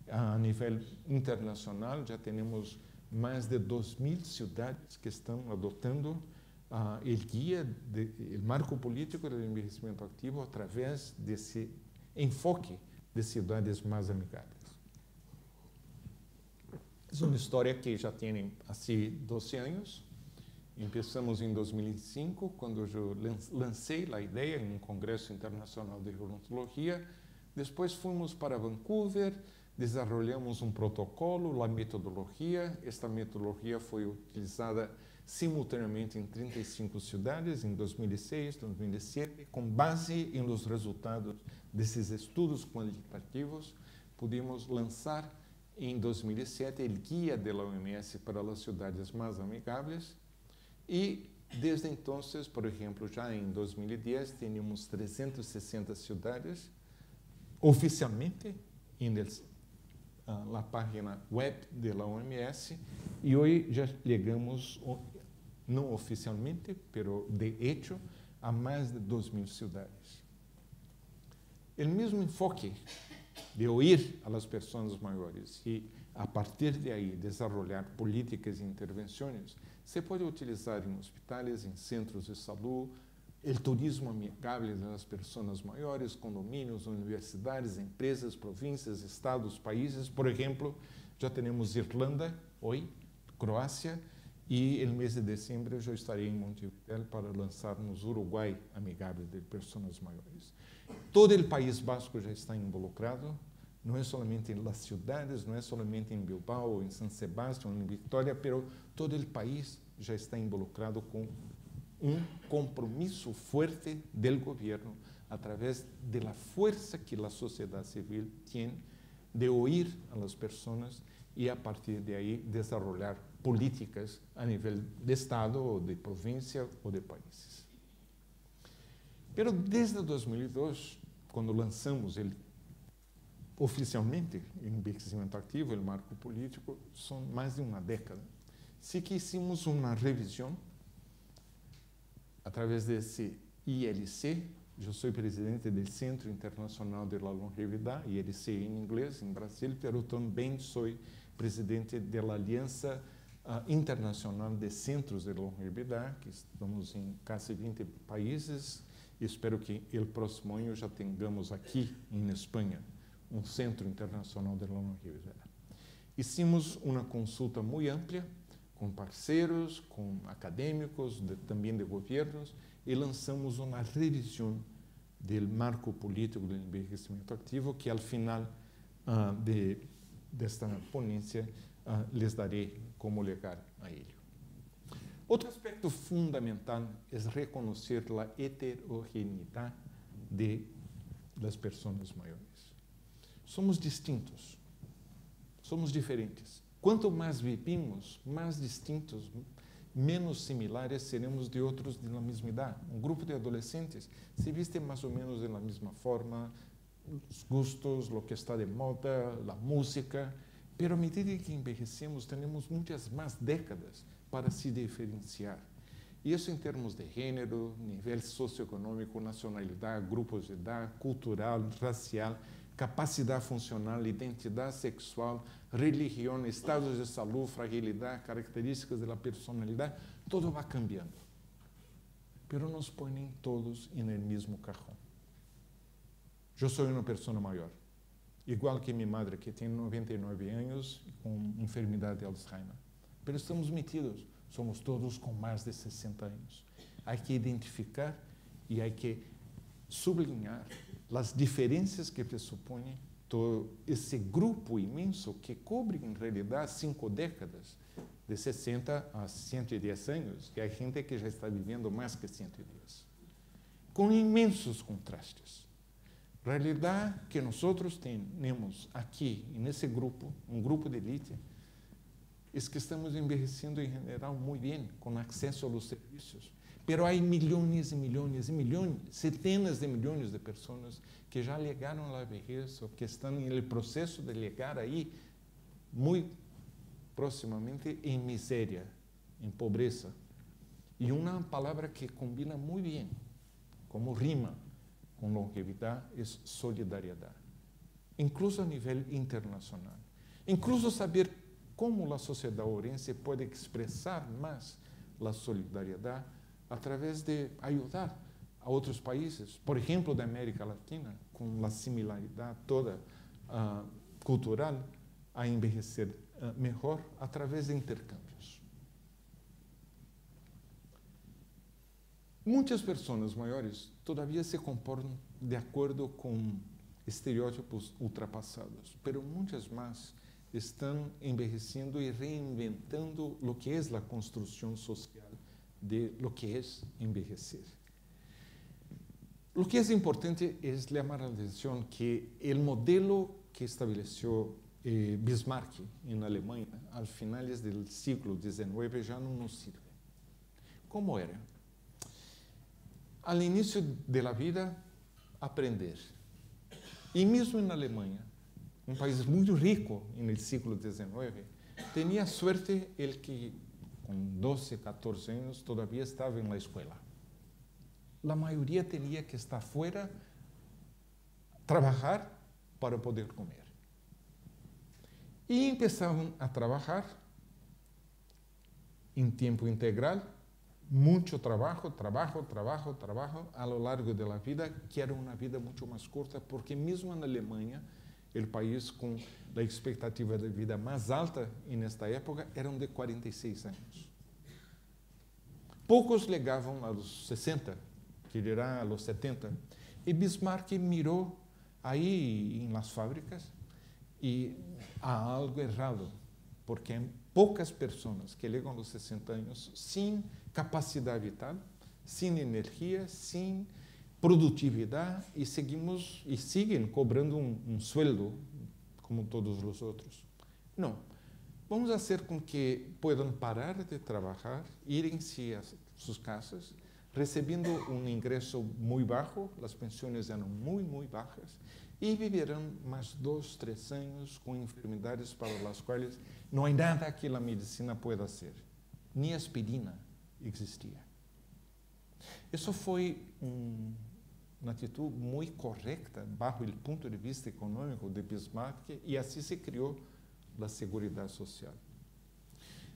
A nível internacional, já temos mais de 2.000 cidades que estão adotando o guia, o marco político do envelhecimento ativo através desse enfoque de cidades mais amigáveis. É uma história que já tem assim 12 anos. Começamos em 2005, quando eu lancei a ideia em um congresso internacional de gerontologia. Depois fomos para Vancouver, desenvolvemos um protocolo, a metodologia. Esta metodologia foi utilizada simultaneamente em 35 cidades, em 2006, 2007, com base em los resultados desses estudos quantitativos, pudimos lançar em 2007 o guia da OMS para as cidades mais amigáveis. E, desde então, por exemplo, já em 2010, tínhamos 360 cidades oficialmente na página web da OMS, e hoje já chegamos, não oficialmente, mas de hecho, a mais de 2.000 cidades. O mesmo enfoque de ouvir as pessoas maiores e, a partir de aí, desenvolver políticas e intervenções, se pode utilizar em hospitais, em centros de saúde, o turismo amigável das pessoas maiores, condomínios, universidades, empresas, províncias, estados, países. Por exemplo, já temos Irlanda, hoje, Croácia, e no mês de dezembro eu estarei em Montevideo para lançarmos Uruguai amigável de pessoas maiores. Todo o País Basco já está involucrado, não é somente nas cidades, não é somente em Bilbao, em San Sebastián, em Vitória, mas todo o país já está involucrado com um compromisso forte do governo, através da força que a sociedade civil tem de ouvir as pessoas e, a partir de aí, desenvolver políticas a nível de Estado, ou de província, ou de países. Pero desde 2002, quando lançamos oficialmente o envelhecimento ativo, o marco político, são mais de uma década. Sim que hicimos uma revisão através desse ILC. Eu sou presidente do Centro Internacional de la Longevidade, ILC em inglês, em Brasil, mas também sou presidente da Aliança Internacional de Centros de Longevidade, que estamos em quase 20 países. Espero que o próximo ano já tenhamos aqui em Espanha um Centro Internacional de Longevidade. Hicimos uma consulta muito ampla com parceiros, com acadêmicos, também de governos, e lançamos uma revisão do marco político do envelhecimento ativo, que, ao final desta ponência, les darei como legado a ele. Outro aspecto fundamental é reconhecer a heterogeneidade das pessoas maiores. Somos distintos, somos diferentes. Quanto mais vivimos, mais distintos, menos similares seremos de outros de la mesma idade. Um grupo de adolescentes se viste mais ou menos da mesma forma, os gostos, o que está de moda, a música, pero à medida que envelhecemos, temos muitas mais décadas para se diferenciar. Isso em termos de gênero, nível socioeconômico, nacionalidade, grupos de idade, cultural, racial, capacidade funcional, identidade sexual, religião, estados de saúde, fragilidade, características da personalidade, tudo vai cambiando. Pero nos põem todos no mesmo cajón. Eu sou uma pessoa maior, igual que minha madre, que tem 99 anos com enfermidade de Alzheimer. Pero estamos metidos, somos todos com mais de 60 anos. Há que identificar e há que sublinhar as diferenças que pressupõem todo esse grupo imenso que cobre, em realidade, 5 décadas, de 60 a 110 anos, que há gente que já está vivendo mais que 110, com imensos contrastes. A realidade que nós temos aqui, nesse grupo, um grupo de elite, é que estamos envelhecendo em geral muito bem, com acesso aos serviços. Pero há milhões e milhões e milhões, centenas de milhões de pessoas que já chegaram à vejez ou que estão no processo de chegar aí muito proximamente em miséria, em pobreza. E uma palavra que combina muito bem, como rima com longevidade, é solidariedade. Incluso a nível internacional. Incluso saber como a sociedade orense pode expressar mais a solidariedade através de ajudar a outros países, por exemplo, da América Latina, com a similaridade toda cultural, a envelhecer melhor através de intercâmbios. Muitas pessoas maiores todavia se comportam de acordo com estereótipos ultrapassados, pero muitas mais estão envelhecendo e reinventando o que é a construção social de lo que é envelhecer. O que é importante é chamar a atenção que o modelo que estabeleceu Bismarck na Alemanha, ao finais do século XIX, já não nos sirve. Como era? Ao início da vida, aprender. E mesmo na Alemanha, um país muito rico no século XIX, tinha sorte ele que com 12, 14 anos todavia estava na escola. A maioria tinha que estar fora, trabalhar para poder comer. E começavam a trabalhar em tempo integral, muito trabalho, a lo largo da vida, que era uma vida muito mais curta, porque mesmo na Alemanha, o país com a expectativa de vida mais alta nesta época eram de 46 anos. Poucos chegavam aos 60, que dirá aos 70, e Bismarck mirou aí nas fábricas e há algo errado, porque há poucas pessoas que chegam aos 60 anos sem capacidade vital, sem energia, sem produtividade e seguem cobrando um sueldo como todos os outros. Não. Vamos fazer com que possam parar de trabalhar, irem-se a suas casas, recebendo um ingresso muito baixo, as pensões eram muito baixas, e viverão mais 2, 3 anos com enfermidades para as quais não há nada que a medicina pueda fazer. Nem aspirina existia. Isso foi uma atitude muito correta, bajo o ponto de vista econômico de Bismarck, e assim se criou a Seguridade Social.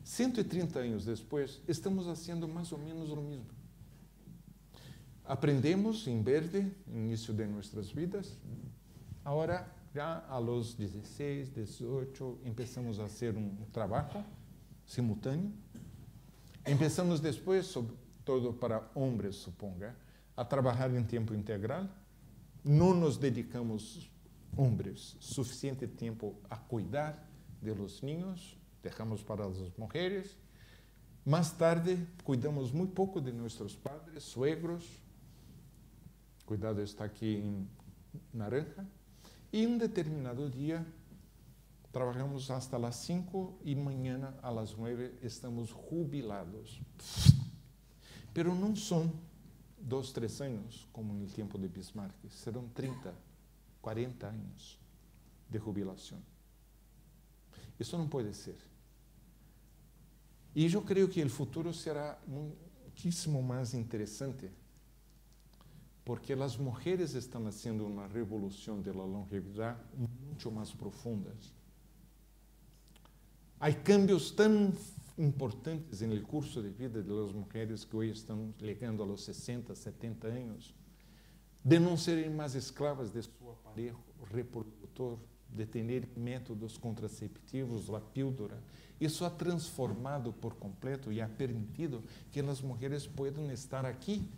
130 anos depois, estamos fazendo mais ou menos o mesmo. Aprendemos em verde, no início de nossas vidas. Agora, já a los 16, 18, começamos a fazer um trabalho simultâneo Empezamos después, sobre todo para hombres, suponga, a trabajar en tiempo integral. No nos dedicamos, hombres, suficiente tiempo a cuidar de los niños, dejamos para las mujeres. Más tarde, cuidamos muy poco de nuestros padres, suegros. Cuidado, está aquí en naranja. Y un determinado día, trabajamos hasta las 5 y mañana a las 9 estamos jubilados. Pero no son 2, 3 años, como en el tiempo de Bismarck. Serán 30, 40 años de jubilación. Eso no puede ser. Y yo creo que el futuro será muchísimo más interesante, porque las mujeres están haciendo una revolución de la longevidad mucho más profundas. Hay cambios tan importantes en el curso de vida de las mujeres que hoy están llegando a los 60, 70 años, de no ser más esclavas de su aparelho reproductor, de tener métodos contraceptivos, la píldora. Eso ha transformado por completo y ha permitido que las mujeres puedan estar aquí,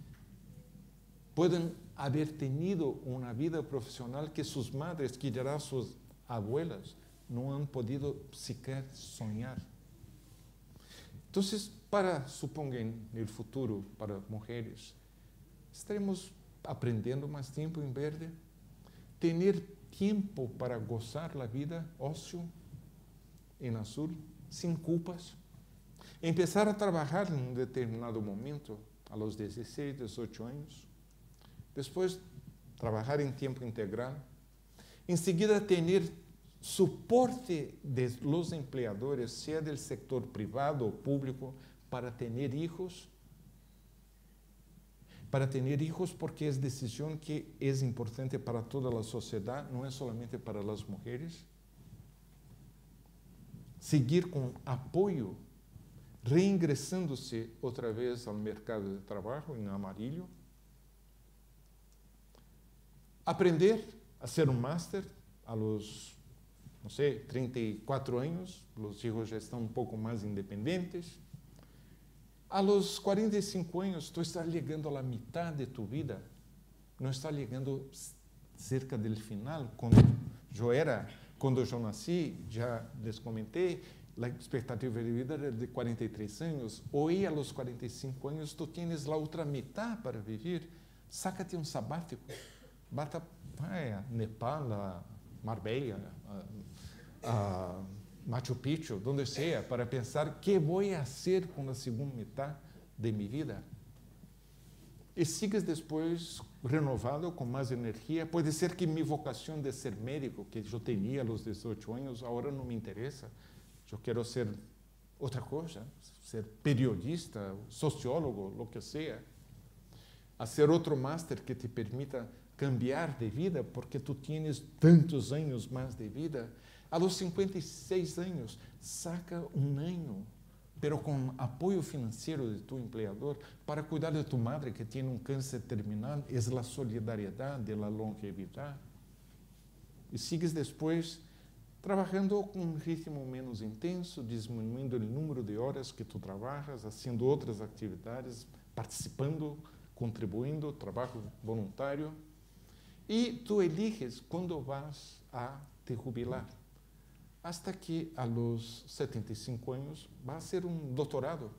puedan haber tenido una vida profesional que sus madres, que dirán sus abuelas, no han podido siquiera soñar. Entonces, supongo en el futuro, para mujeres, estaremos aprendiendo más tiempo en verde, tener tiempo para gozar la vida, ocio, en azul, sin culpas, empezar a trabajar en un determinado momento, a los 16, 18 años, después trabajar en tiempo integral, enseguida tener soporte de los empleadores, sea del sector privado o público, para tener hijos, porque es decisión que es importante para toda la sociedad, no es solamente para las mujeres. Seguir con apoyo, reingresándose otra vez al mercado de trabajo en amarillo. Aprender a hacer un máster a los, no sé, 34 años, los hijos ya están un poco más independientes. A los 45 años, tú estás llegando a la mitad de tu vida, no estás llegando cerca del final. Cuando yo nací, ya les comenté, la expectativa de vida era de 43 años. Hoy, a los 45 años, tú tienes la otra mitad para vivir. Sácate un sabático. Vaya a Nepal, a Marbella, a Machu Picchu, donde sea, para pensar qué voy a hacer con la segunda mitad de mi vida. Y sigues después renovado, con más energía. Puede ser que mi vocación de ser médico, que yo tenía a los 18 años, ahora no me interesa. Yo quiero ser otra cosa, ser periodista, sociólogo, lo que sea. Hacer otro máster que te permita cambiar de vida, porque tú tienes tantos años más de vida. A los 56 años, saca un año, pero con apoyo financiero de tu empleador, para cuidar de tu madre que tiene un cáncer terminal. Es la solidaridad de la longevidad. Y sigues después trabajando con un ritmo menos intenso, disminuyendo el número de horas que tú trabajas, haciendo otras actividades, participando, contribuyendo, trabajo voluntario. Y tú eliges cuándo vas a te jubilar. Hasta que a los 75 años vas a hacer un doctorado.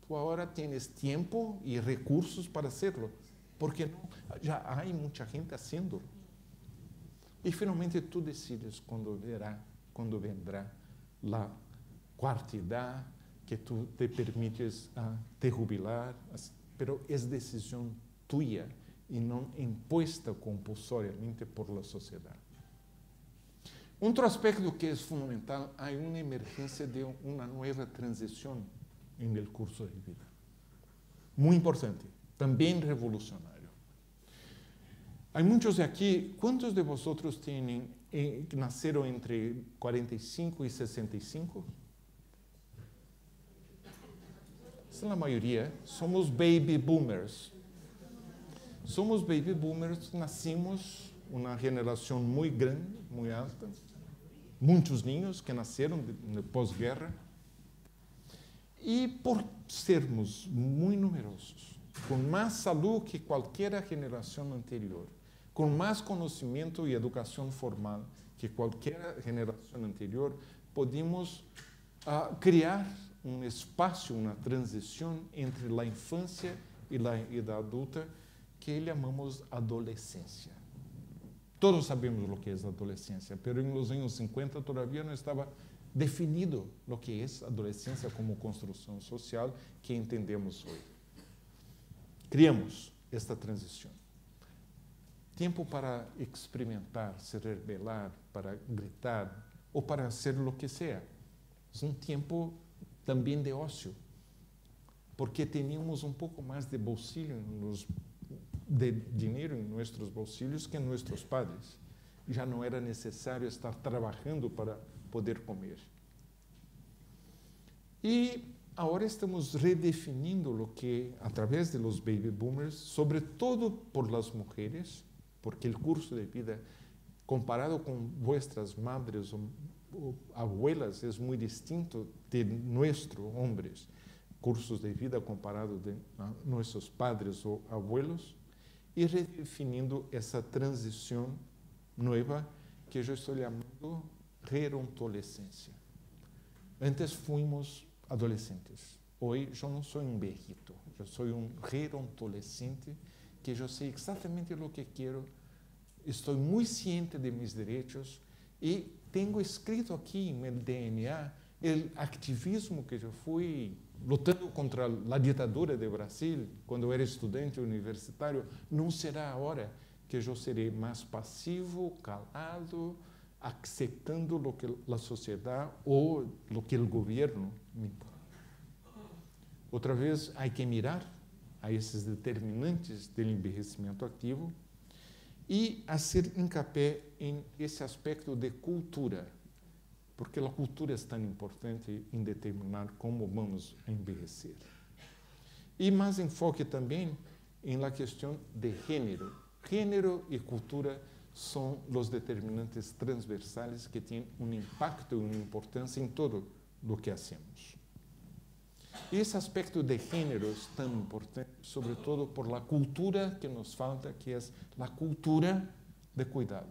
Tú ahora tienes tiempo y recursos para hacerlo, porque ya hay mucha gente haciéndolo. Y finalmente tú decides cuándo vendrá la cuarta edad, que tú te permites te jubilar, pero es decisión tuya y no impuesta compulsoriamente por la sociedad. Otro aspecto que es fundamental, hay una emergencia de una nueva transición en el curso de vida. Muy importante, también revolucionario. Hay muchos de aquí, ¿cuántos de vosotros nacieron entre 45 y 65? Esa es la mayoría, somos baby boomers. Somos baby boomers, nacimos una generación muy grande, muy alta. Muchos niños que nasceram de pós-guerra. Y por sermos muy numerosos, con más salud que cualquier generación anterior, con más conocimiento y educación formal que cualquier generación anterior, pudimos crear un espacio, una transición entre la infancia y la edad adulta que llamamos adolescencia. Todos sabemos lo que es adolescencia, pero en los años 50 todavía no estaba definido lo que es adolescencia como construcción social que entendemos hoy. Criamos esta transición. Tiempo para experimentar, se rebelar, para gritar o para hacer lo que sea. Es un tiempo también de ocio, porque teníamos un poco más de bolsillo, de dinero en nuestros bolsillos que nuestros padres. Ya no era necesario estar trabajando para poder comer. Y ahora estamos redefiniendo lo que, a través de los baby boomers, sobre todo por las mujeres, porque el curso de vida, comparado con vuestras madres o abuelas, es muy distinto de nuestros hombres. Cursos de vida comparados de nuestros padres o abuelos, y redefiniendo esa transición nueva que yo estoy llamando gerontolescencia. Antes fuimos adolescentes. Hoy yo no soy un viejito, yo soy un gerontolescente que yo sé exactamente lo que quiero, estoy muy ciente de mis derechos y tengo escrito aquí en el DNA el activismo que yo fui lutando contra la ditadura de Brasil cuando era estudiante universitario. No será ahora que yo seré más pasivo, calado, aceptando lo que la sociedad o lo que el gobierno me impone. Otra vez hay que mirar a esos determinantes del envejecimiento activo y hacer hincapié en ese aspecto de cultura, porque la cultura es tan importante en determinar cómo vamos a envejecer. Y más enfoque también en la cuestión de género. Género y cultura son los determinantes transversales que tienen un impacto y una importancia en todo lo que hacemos. Y ese aspecto de género es tan importante, sobre todo por la cultura que nos falta, que es la cultura de cuidado.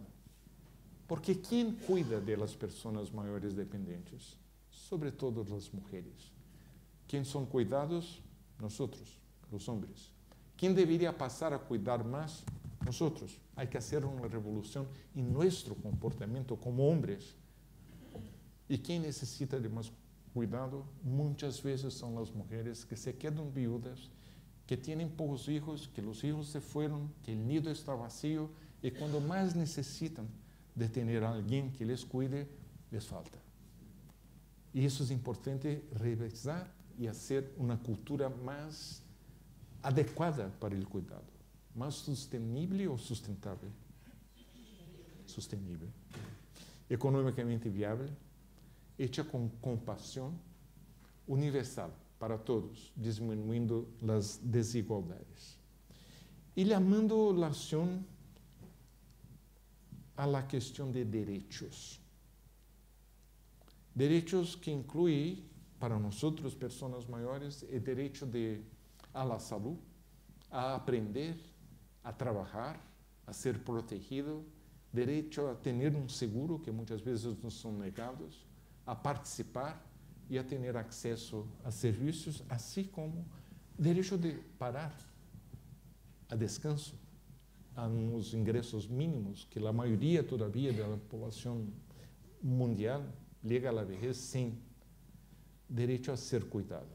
Porque ¿quién cuida de las personas mayores dependientes? Sobre todo las mujeres. ¿Quién son cuidados? Nosotros, los hombres. ¿Quién debería pasar a cuidar más? Nosotros. Hay que hacer una revolución en nuestro comportamiento como hombres. ¿Y quién necesita de más cuidado? Muchas veces son las mujeres que se quedan viudas, que tienen pocos hijos, que los hijos se fueron, que el nido está vacío y cuando más necesitan de tener a alguien que les cuide, les falta. Y eso es importante revisar y hacer una cultura más adecuada para el cuidado, más sostenible o sustentable. Sostenible. Económicamente viable, hecha con compasión, universal para todos, disminuyendo las desigualdades. Y llamando la acción a la cuestión de derechos. Derechos que incluyen para nosotros, personas mayores, el derecho a la salud, a aprender, a trabajar, a ser protegido, derecho a tener un seguro que muchas veces nos son negados, a participar y a tener acceso a servicios, así como derecho de parar, a descanso, a unos ingresos mínimos, que la mayoría todavía de la población mundial llega a la vejez sin derecho a ser cuidado.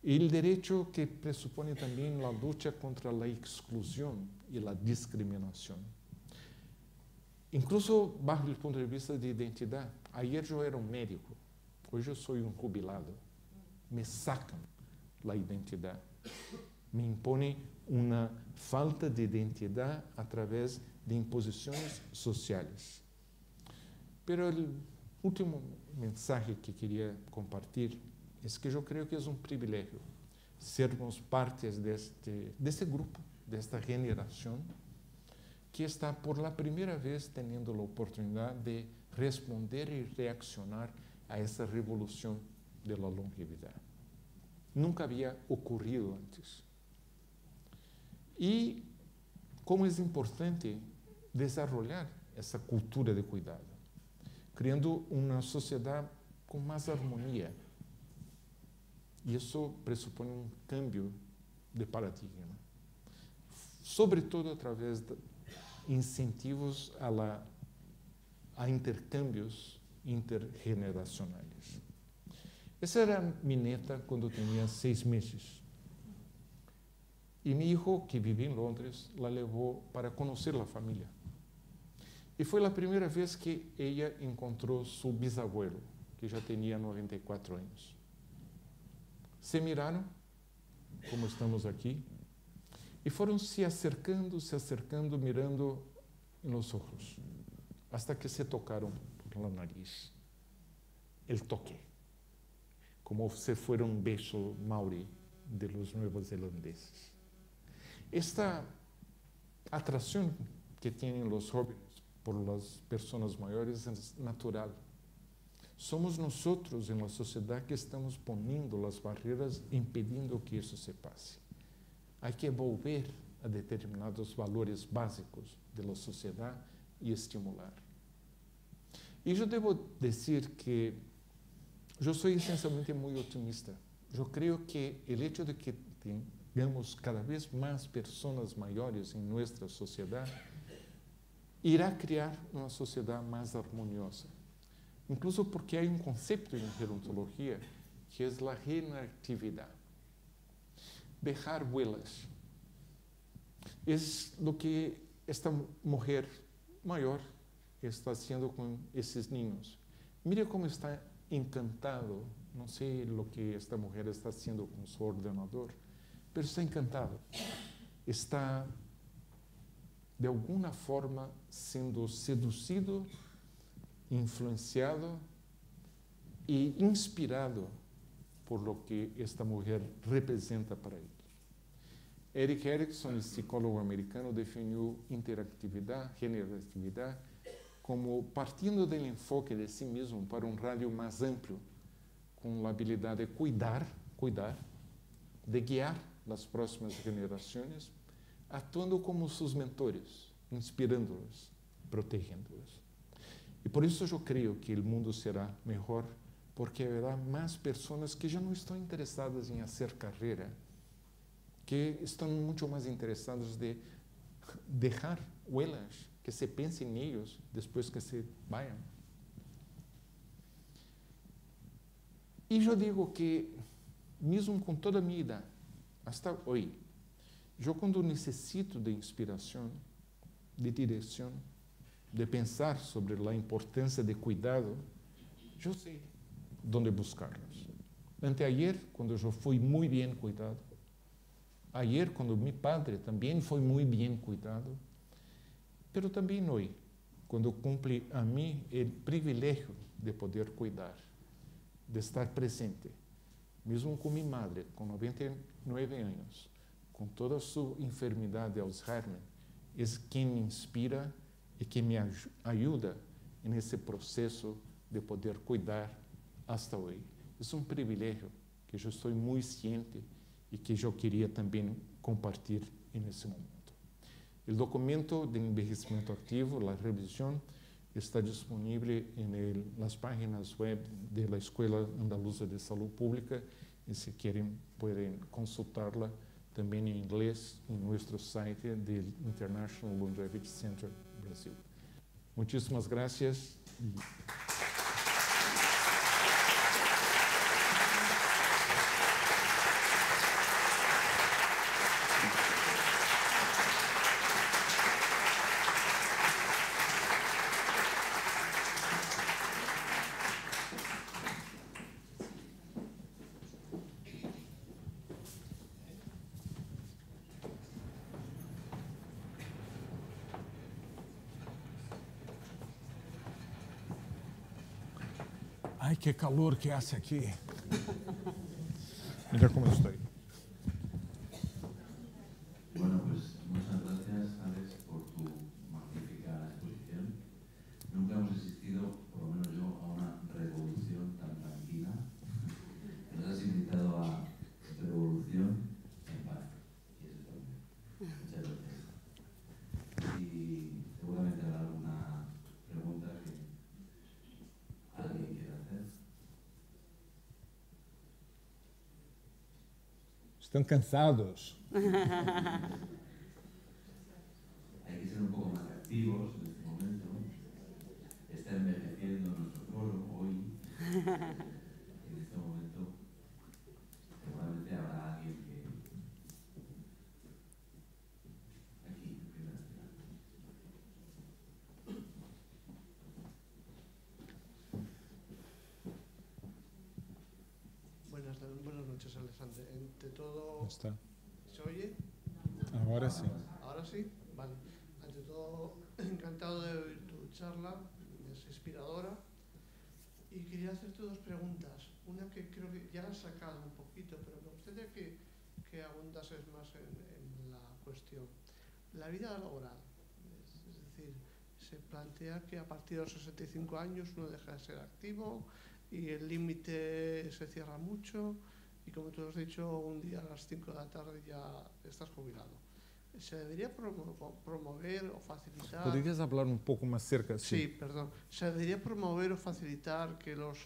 Y el derecho que presupone también la lucha contra la exclusión y la discriminación. Incluso bajo el punto de vista de identidad. Ayer yo era un médico, hoy yo soy un jubilado. Me sacan la identidad. Me impone una falta de identidad a través de imposiciones sociales. Pero el último mensaje que quería compartir es que yo creo que es un privilegio sermos partes de este grupo, de esta generación, que está por la primera vez teniendo la oportunidad de responder y reaccionar a esa revolución de la longevidad. Nunca había ocurrido antes. Y cómo es importante desarrollar esa cultura de cuidado, creando una sociedad con más armonía. Y eso presupone un cambio de paradigma, sobre todo a través de incentivos a intercambios intergeneracionales. Esa era mi neta cuando tenía 6 meses. Y mi hijo, que vivía en Londres, la llevó para conocer la familia. Y fue la primera vez que ella encontró su bisabuelo, que ya tenía 94 años. Se miraron, como estamos aquí, y fueron se acercando, mirando en los ojos, hasta que se tocaron por la nariz. El toque, como si fuera un beso maori de los neozelandeses. Esta atracción que tienen los jóvenes por las personas mayores es natural. Somos nosotros en la sociedad que estamos poniendo las barreras, impedindo que eso se pase. Hay que volver a determinados valores básicos de la sociedad y estimular. Y yo debo decir que yo soy esencialmente muy optimista. Yo creo que el hecho de que tengamos cada vez más personas mayores en nuestra sociedad irá a crear una sociedad más armoniosa. Incluso porque hay un concepto en gerontología que es la regeneratividad. Dejar huellas. Es lo que esta mujer mayor está haciendo con esos niños. Mire cómo está encantado. No sé lo que esta mujer está haciendo con su ordenador, pero está encantado. Está, de alguna forma, siendo seducido, influenciado e inspirado por lo que esta mujer representa para ele. Erik Erikson, el psicólogo americano, definiu interactividad, generatividad, como partindo del enfoque de sí mismo para un radio más amplio, con la habilidad de cuidar, de guiar las próximas generaciones, actuando como sus mentores, inspirándolos, protegiéndolos. E por isso eu creio que o mundo será melhor, porque haverá mais pessoas que já não estão interessadas em fazer carreira, que estão muito mais interessadas de deixar huellas, que se pense em eles depois que se vayan. E eu digo que, mesmo com toda a minha idade, até hoje, eu quando necessito de inspiração, de direção, de pensar sobre a importância de cuidado, eu sei onde buscarlos. Anteayer, quando eu fui muito bem cuidado, ayer, quando meu padre também foi muito bem cuidado, pero também hoje, quando cumpre a mim o privilégio de poder cuidar, de estar presente, mesmo com minha madre, com 99 anos, com toda a sua enfermidade de Alzheimer, é quem me inspira e que me ajuda nesse processo de poder cuidar hasta hoje. É um privilégio que eu estou muito ciente e que eu queria também compartilhar nesse momento. O documento de envelhecimento ativo, a revisão, está disponível nas páginas web da Escola Andaluza de Saúde Pública e, se querem, podem consultá-la também em inglês em nosso site do International Longevity Center Brasil. Muchísimas gracias. Ai, que calor que hace aqui. Mira como estou. Bueno, pues muchas gracias, Alex, por tu magnífica exposición. Nunca hemos asistido, por lo menos yo, a una revolución tan tranquila Están cansados. Hay que ser un poco más activos en este momento. Está envejeciendo nuestro foro hoy. En este momento seguramente habrá alguien que... Aquí, en primera fila. Buenas noches, Alexandre. Ante todo, Está. ¿se oye? Ahora sí. ¿Ahora sí? Vale. Ante todo, encantado de oír tu charla, es inspiradora. Y quería hacerte dos preguntas. Una que creo que ya la has sacado un poquito, pero me gustaría que abundases más en la cuestión. La vida laboral, es decir, se plantea que a partir de los 65 años uno deja de ser activo y el límite se cierra mucho y, como tú has dicho, un día a las 5 de la tarde ya estás jubilado. ¿Se debería promover o facilitar? ¿Podrías hablar un poco más cerca? Sí, perdón. ¿Se debería promover o facilitar que los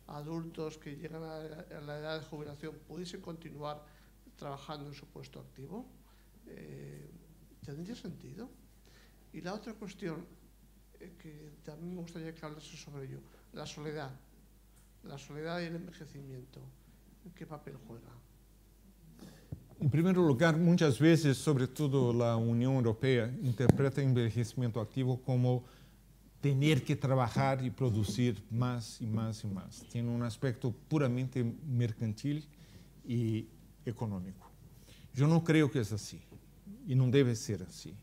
adultos que llegan a la edad de jubilación pudiesen continuar trabajando en su puesto activo? ¿Tendría sentido? Y la otra cuestión, que también me gustaría que hablase sobre ello, la soledad. La soledad y el envejecimiento. ¿Qué papel juega? En primer lugar, muchas veces, sobre todo la Unión Europea, interpreta el envejecimiento activo como tener que trabajar y producir más y más y más. Tiene un aspecto puramente mercantil y económico. Yo no creo que es así y no debe ser así.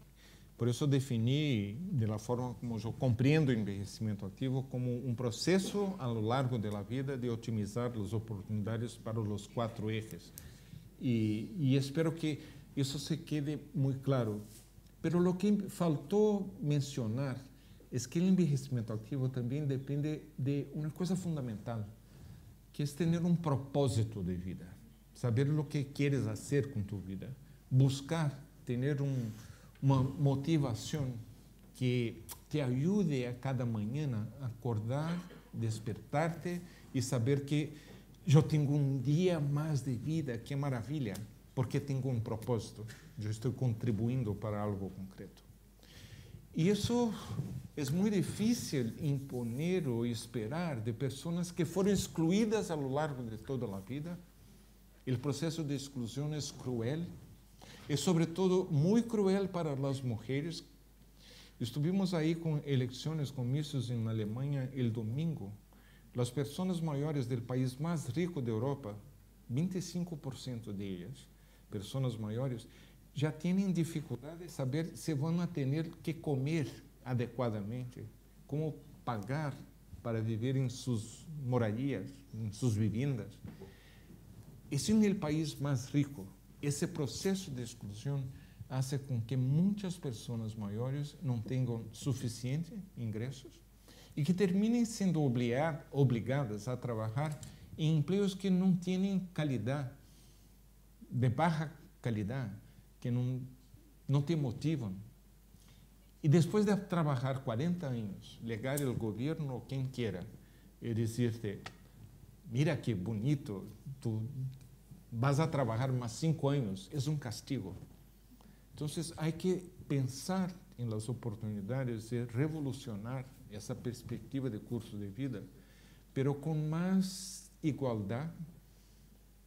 Por eso definí de la forma como yo comprendo el envejecimiento activo como un proceso a lo largo de la vida de optimizar las oportunidades para los 4 ejes. Y espero que eso se quede muy claro. Pero lo que faltó mencionar es que el envejecimiento activo también depende de una cosa fundamental, que es tener un propósito de vida, saber lo que quieres hacer con tu vida, buscar tener uma motivação que te ajude a cada manhã a acordar, despertar-te e saber que eu tenho um dia mais de vida, que maravilha, porque tenho um propósito, eu estou contribuindo para algo concreto. E isso é muito difícil imponer ou esperar de pessoas que foram excluídas ao longo de toda a vida. O processo de exclusão é cruel. Es sobre todo muy cruel para las mujeres. Estuvimos ahí con elecciones, comicios en Alemania el domingo. Las personas mayores del país más rico de Europa, 25% de ellas, personas mayores, ya tienen dificultad de saber si van a tener que comer adecuadamente, cómo pagar para vivir en sus moradias, en sus viviendas. Es en el país más rico. Esse processo de exclusão faz com que muitas pessoas maiores não tenham suficiente ingressos e que terminem sendo obrigadas a trabalhar em empregos que não têm qualidade, de baixa qualidade, que não te motivam. E depois de trabalhar 40 anos, ligar o governo ou quem queira e dizer-te, mira que bonito, tu vas a trabalhar más 5 años, es un castigo. Entonces hay que pensar en las oportunidades de revolucionar esa perspectiva de curso de vida, pero con más igualdad,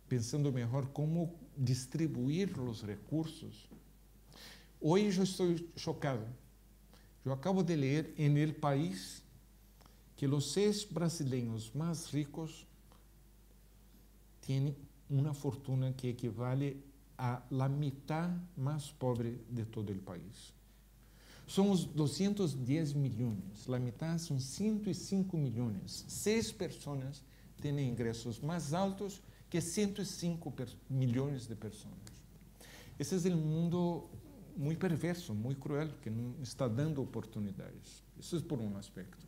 pensando mejor cómo distribuir los recursos. Hoy yo estoy chocado. Yo acabo de leer en El País que los 6 brasileños más ricos tienen una fortuna que equivale a la mitad más pobre de todo el país. Somos 210 millones, la mitad son 105 millones. 6 personas tienen ingresos más altos que 105 millones de personas. Ese es el mundo muy perverso, muy cruel, que no está dando oportunidades. Eso es por un aspecto.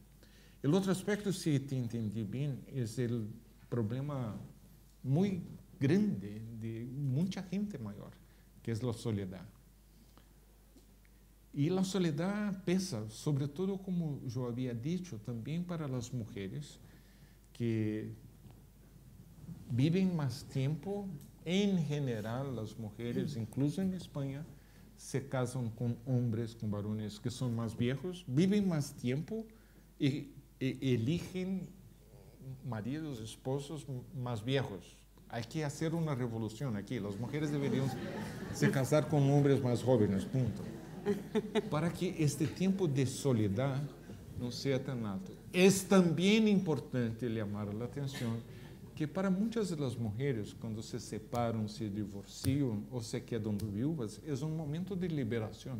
El otro aspecto, si te entendí bien, es el problema muy grande de mucha gente mayor, que es la soledad. Y la soledad pesa, sobre todo, como yo había dicho, también para las mujeres que viven más tiempo En general, las mujeres, incluso en España, se casan con hombres, con varones que son más viejos, viven más tiempo y eligen maridos, esposos más viejos. Hay que hacer una revolución aquí. Las mujeres deberían se casar con hombres más jóvenes, punto. Para que este tiempo de soledad no sea tan alto. Es también importante llamar la atención que para muchas de las mujeres, cuando se separan, se divorcian o se quedan viúvas, es un momento de liberación.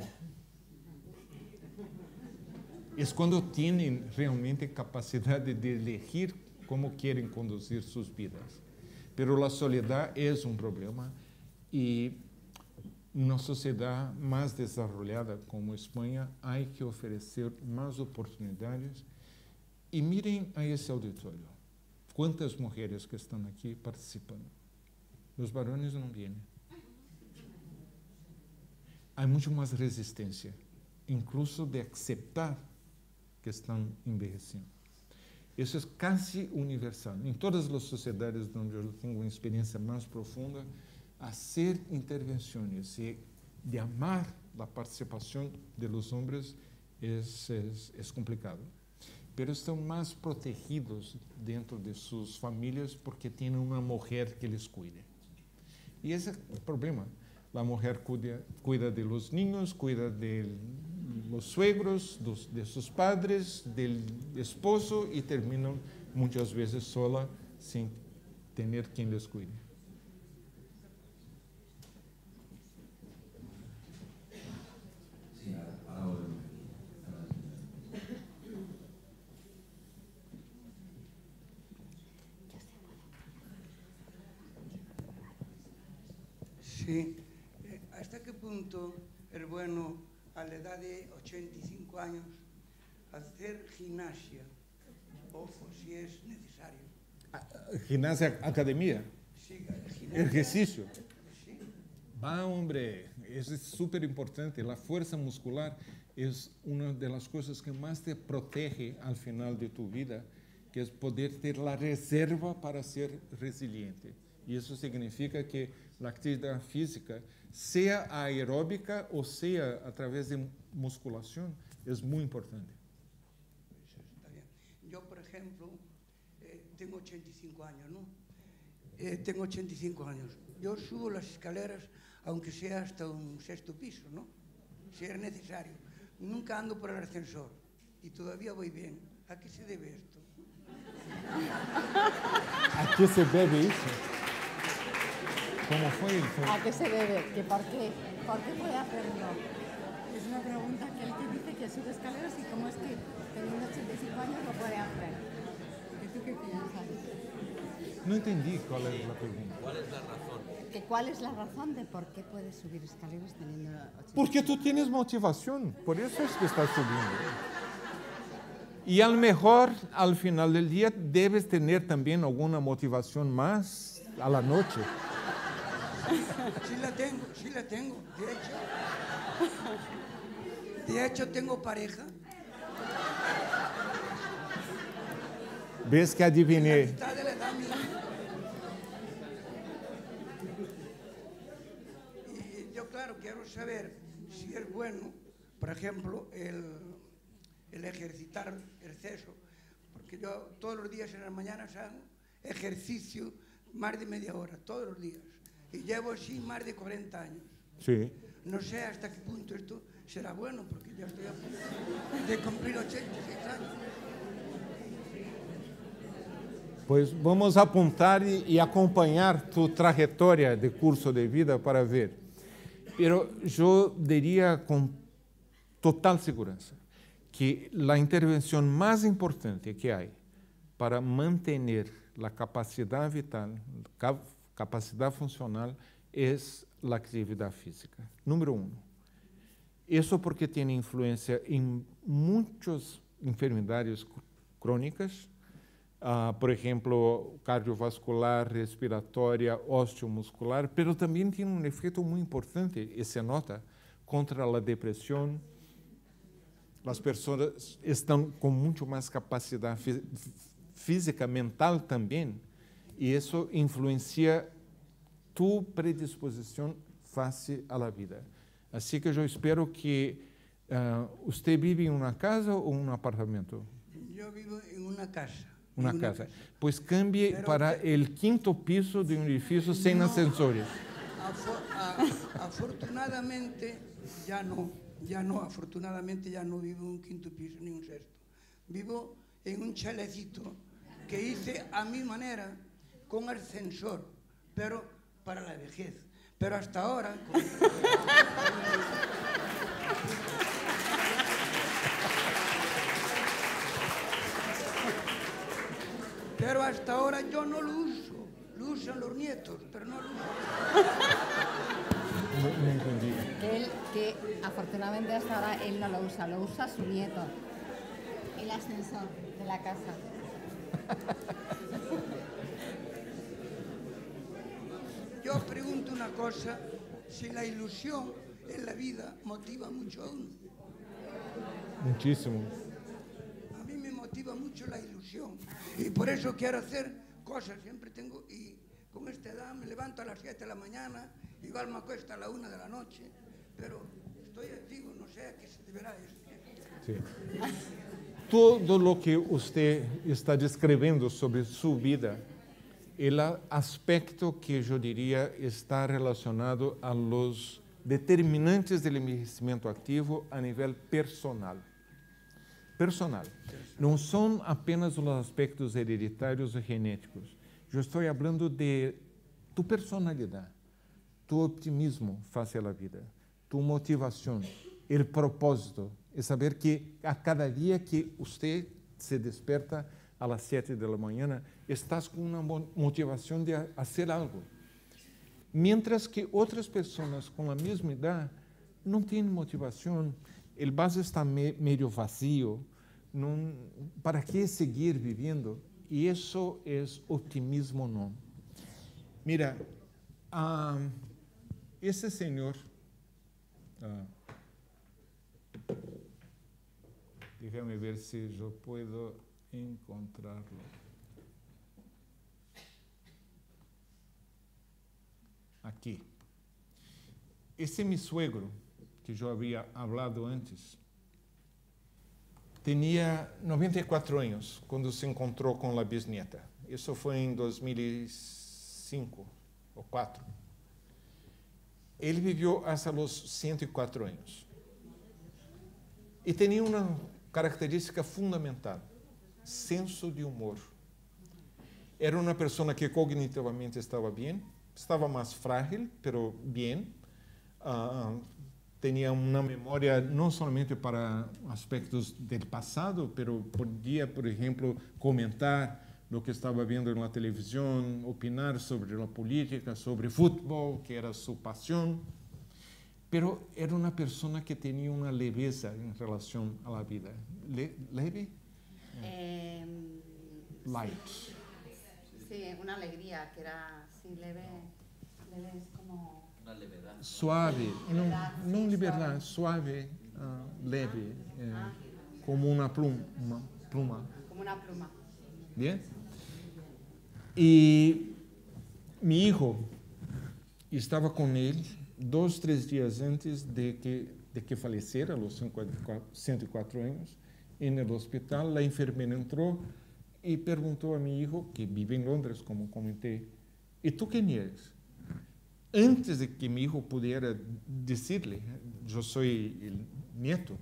Es cuando tienen realmente capacidad de elegir cómo quieren conducir sus vidas. Pero la soledad es un problema y en una sociedad más desarrollada como España hay que ofrecer más oportunidades. Y miren a ese auditorio. ¿Cuántas mujeres que están aquí participando? Los varones no vienen. Hay mucho más resistencia, incluso de aceptar que están envejeciendo. Eso es casi universal. En todas las sociedades donde yo tengo una experiencia más profunda, hacer intervenciones y llamar la participación de los hombres es complicado. Pero están más protegidos dentro de sus familias porque tienen una mujer que les cuide. Y ese es el problema. La mujer cuida de los niños, cuida de los suegros, de sus padres, del esposo y terminan muchas veces sola sin tener quien les cuide. Sí, ahora volvemos. Sí, ¿hasta qué punto es bueno a la edad de 85 años hacer gimnasia o si es necesario? Gimnasia, academia, Sí, gimnasia. ejercicio. Sí. Va, hombre, eso es súper importante. La fuerza muscular es una de las cosas que más te protege al final de tu vida, que es poder tener la reserva para ser resiliente. Y eso significa que la actividad física, sea aeróbica o sea a través de musculación, es muy importante. Eso está bien. Yo, por ejemplo, tengo 85 años, ¿no? Tengo 85 años. Yo subo las escaleras, aunque sea hasta un 6º piso, ¿no? Si es necesario. Nunca ando por el ascensor y todavía voy bien. ¿A qué se debe esto? ¿A qué se debe eso? ¿Cómo fue? ¿A qué se debe? ¿Por qué puede hacerlo? Es una pregunta que él te dice que sube escaleras y cómo es que teniendo 85 años lo puede hacer. ¿Y tú qué piensas? No entendí cuál es la pregunta. ¿Cuál es la razón? ¿Cuál es la razón de por qué puedes subir escaleras teniendo 85 Porque tú tienes motivación, por eso es que estás subiendo. Y a lo mejor al final del día debes tener también alguna motivación más a la noche. Sí la tengo. De hecho tengo pareja. ¿Ves que adiviné? Está de la edad mía. Y yo, claro, quiero saber si es bueno, por ejemplo, el ejercitar exceso, porque yo todos los días en las mañanas hago ejercicio más de media hora, todos los días. Y llevo así más de 40 años. Sí. No sé hasta qué punto esto será bueno, porque ya estoy a punto de cumplir 86 años. Pues vamos a apuntar y acompañar tu trayectoria de curso de vida para ver. Pero yo diría con total seguridad que la intervención más importante que hay para mantener la capacidad vital, capacidad funcional, es la actividad física. Número 1. Eso porque tiene influencia en muchas enfermedades crónicas, por ejemplo, cardiovascular, respiratoria, osteomuscular, pero también tiene un efecto muy importante, y se nota, contra la depresión. Las personas están con mucho más capacidad física, mental también, y eso influencia tu predisposición face a la vida. Así que yo espero que ¿usted vive en una casa o en un apartamento? Yo vivo en una casa. Una casa. Pues cambie para el 5º piso de un edificio sin ascensores. Afortunadamente ya no, afortunadamente ya no vivo en un 5º piso ni un 6º. Vivo en un chalecito que hice a mi manera con ascensor, pero para la vejez. Pero hasta ahora... Pero hasta ahora yo no lo uso. Lo usan los nietos, pero no lo uso. No entendí. Él, que afortunadamente hasta ahora él no lo usa su nieto. El ascensor de la casa. Yo pregunto una cosa, si la ilusión en la vida motiva mucho a uno. Muchísimo. A mí me motiva mucho la ilusión y por eso quiero hacer cosas, siempre tengo, y con esta edad me levanto a las 7 de la mañana, igual me acuesto a la 1 de la noche, pero estoy activo, no sé a qué se deberá esto. Sí. Todo lo que usted está describiendo sobre su vida, el aspecto que yo diría está relacionado a los determinantes del envejecimiento activo a nivel personal. Não são apenas os aspectos hereditários ou genéticos. Eu estou falando de tu personalidade, tu optimismo face à vida, tu motivação, o propósito. É saber que a cada dia que você se desperta a las 7 da manhã, estás com uma motivação de fazer algo. Mientras que outras pessoas com a mesma idade não têm motivação, o vaso está meio vazio. Não, para que seguir vivendo? E isso é optimismo não. Mira, esse senhor, déjame ver se eu puedo encontrarlo. Aqui. Esse mi suegro, que eu havia hablado antes, tinha 94 anos quando se encontrou com a bisnieta. Isso foi em 2005 ou 2004. Ele viveu até os 104 anos. E tinha uma característica fundamental, senso de humor. Era uma pessoa que cognitivamente estava bem, estava mais frágil, pero bem. Tinha uma memória não somente para aspectos do passado, pero podia, por exemplo, comentar o que estava vendo na televisão, opinar sobre a política, sobre futebol, que era sua paixão. Pero era uma pessoa que tinha uma leveza em relação à vida. ¿Leve? Light. Sí, una alegría que era así leve es como... Una levedad. Suave, não liberdade, suave, leve, como uma pluma. Como una pluma. Bien. E mi hijo estava com ele 2, 3 dias antes de que falecera, a los 104 anos, no hospital. A enfermeira entrou e perguntou a mi hijo, que vive em Londres, como comentei, ¿y tú quién eres? Antes de que mi hijo pudiera decirle, yo soy el nieto,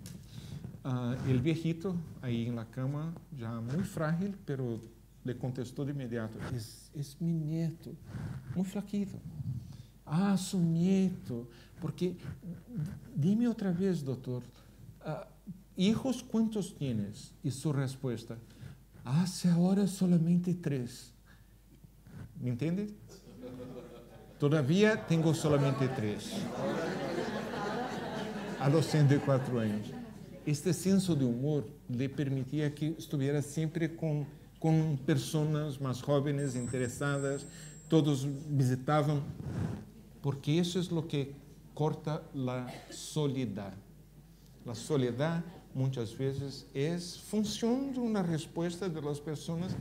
el viejito ahí en la cama, ya muy frágil, pero le contestó de inmediato, es mi nieto, muy flaquito. Ah, su nieto, porque dime otra vez, doctor, ¿hijos cuántos tienes? Y su respuesta, hace ahora solamente 3. ¿Me entiende? Todavía tengo solamente 3. A los 104 años. Este senso de humor le permitía que estuviera siempre con personas más jóvenes, interesadas, todos visitaban, porque eso es lo que corta la soledad. La soledad muchas veces es función de una respuesta de las personas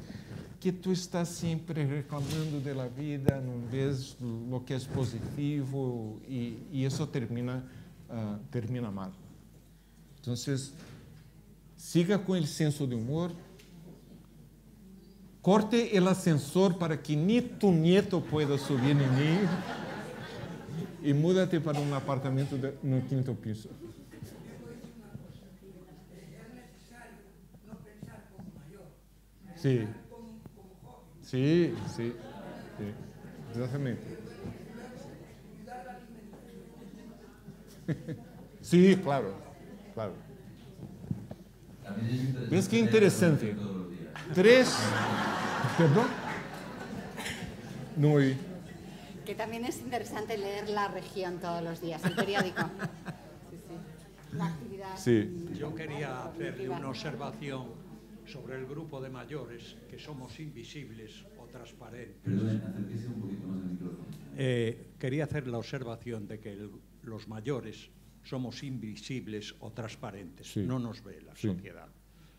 que tú estás siempre reclamando de la vida, no ves lo que es positivo y eso termina mal. Entonces, siga con el senso de humor, corte el ascensor para que ni tu nieto pueda subir ni mí y múdate para un apartamento en el 5º piso. Sí. Sí, sí, sí, exatamente. Sí, claro, claro. ¿Ves qué interesante? 3, perdón. No oí. Que también es interesante leer La Región todos los días, el periódico. Sí, sí. La actividad. Sí. Yo quería hacerle una observación sobre el grupo de mayores, que somos invisibles o transparentes. Perdón, acérquese un poquito más al micrófono. Quería hacer la observación de que los mayores somos invisibles o transparentes. Sí. No nos ve la Sí. sociedad,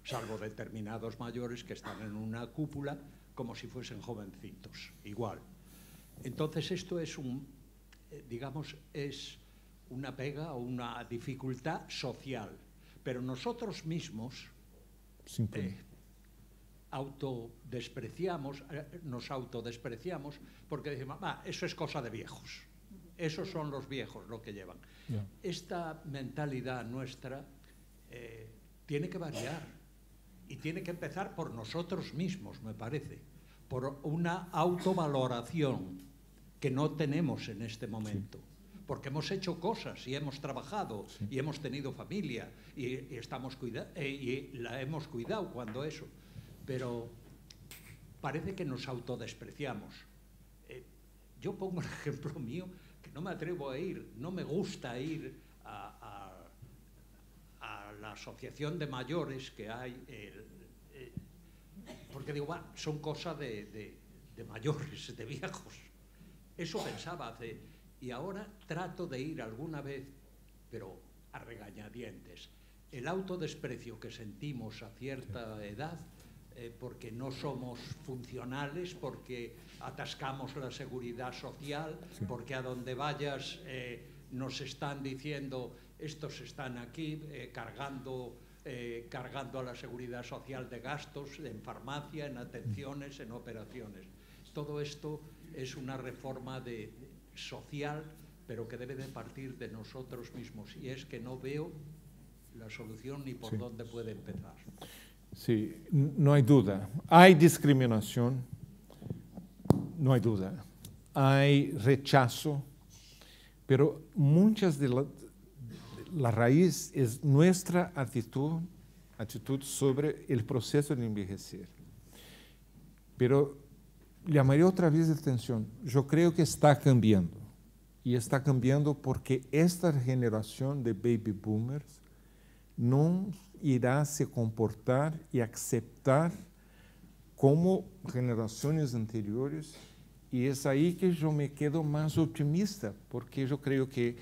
salvo determinados mayores que están en una cúpula como si fuesen jovencitos, igual. Entonces esto es digamos, es una pega o una dificultad social, pero nosotros mismos nos autodespreciamos porque decimos, eso es cosa de viejos, esos son los viejos lo que llevan. Yeah. Esta mentalidad nuestra tiene que variar y tiene que empezar por nosotros mismos, me parece, por una autovaloración que no tenemos en este momento. Sí. Porque hemos hecho cosas y hemos trabajado, sí, y hemos tenido familia y la hemos cuidado cuando eso. Pero parece que nos autodespreciamos. Yo pongo el ejemplo mío, que no me atrevo a ir, no me gusta ir a la asociación de mayores que hay, porque digo, son cosas de mayores, de viejos. Eso pensaba hace... Y ahora trato de ir alguna vez, pero a regañadientes. El autodesprecio que sentimos a cierta edad, porque no somos funcionales, porque atascamos la seguridad social, sí, porque a donde vayas nos están diciendo, estos están aquí cargando a la seguridad social de gastos, en farmacia, en atenciones, en operaciones. Todo esto es una reforma social, pero que debe de partir de nosotros mismos, y es que no veo la solución ni por, sí, dónde puede empezar. Sí, no hay duda. Hay discriminación, no hay duda. Hay rechazo, pero muchas de la raíz es nuestra actitud sobre el proceso de envejecer. Pero llamaré otra vez la atención. Yo creo que está cambiando. Y está cambiando porque esta generación de baby boomers no irá a se comportar y aceptar como generaciones anteriores. Y es ahí que yo me quedo más optimista, porque yo creo que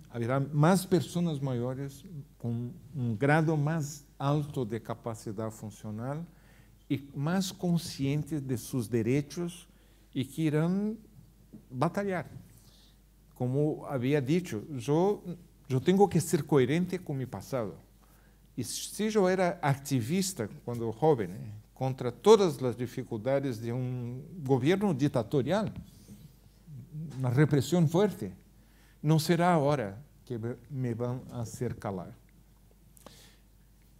habrá más personas mayores con un grado más alto de capacidad funcional y más conscientes de sus derechos y que irán batallar. Como había dicho, yo tengo que ser coherente con mi pasado. Y si yo era activista cuando joven, contra todas las dificultades de un gobierno dictatorial, una represión fuerte, no será ahora que me van a hacer calar.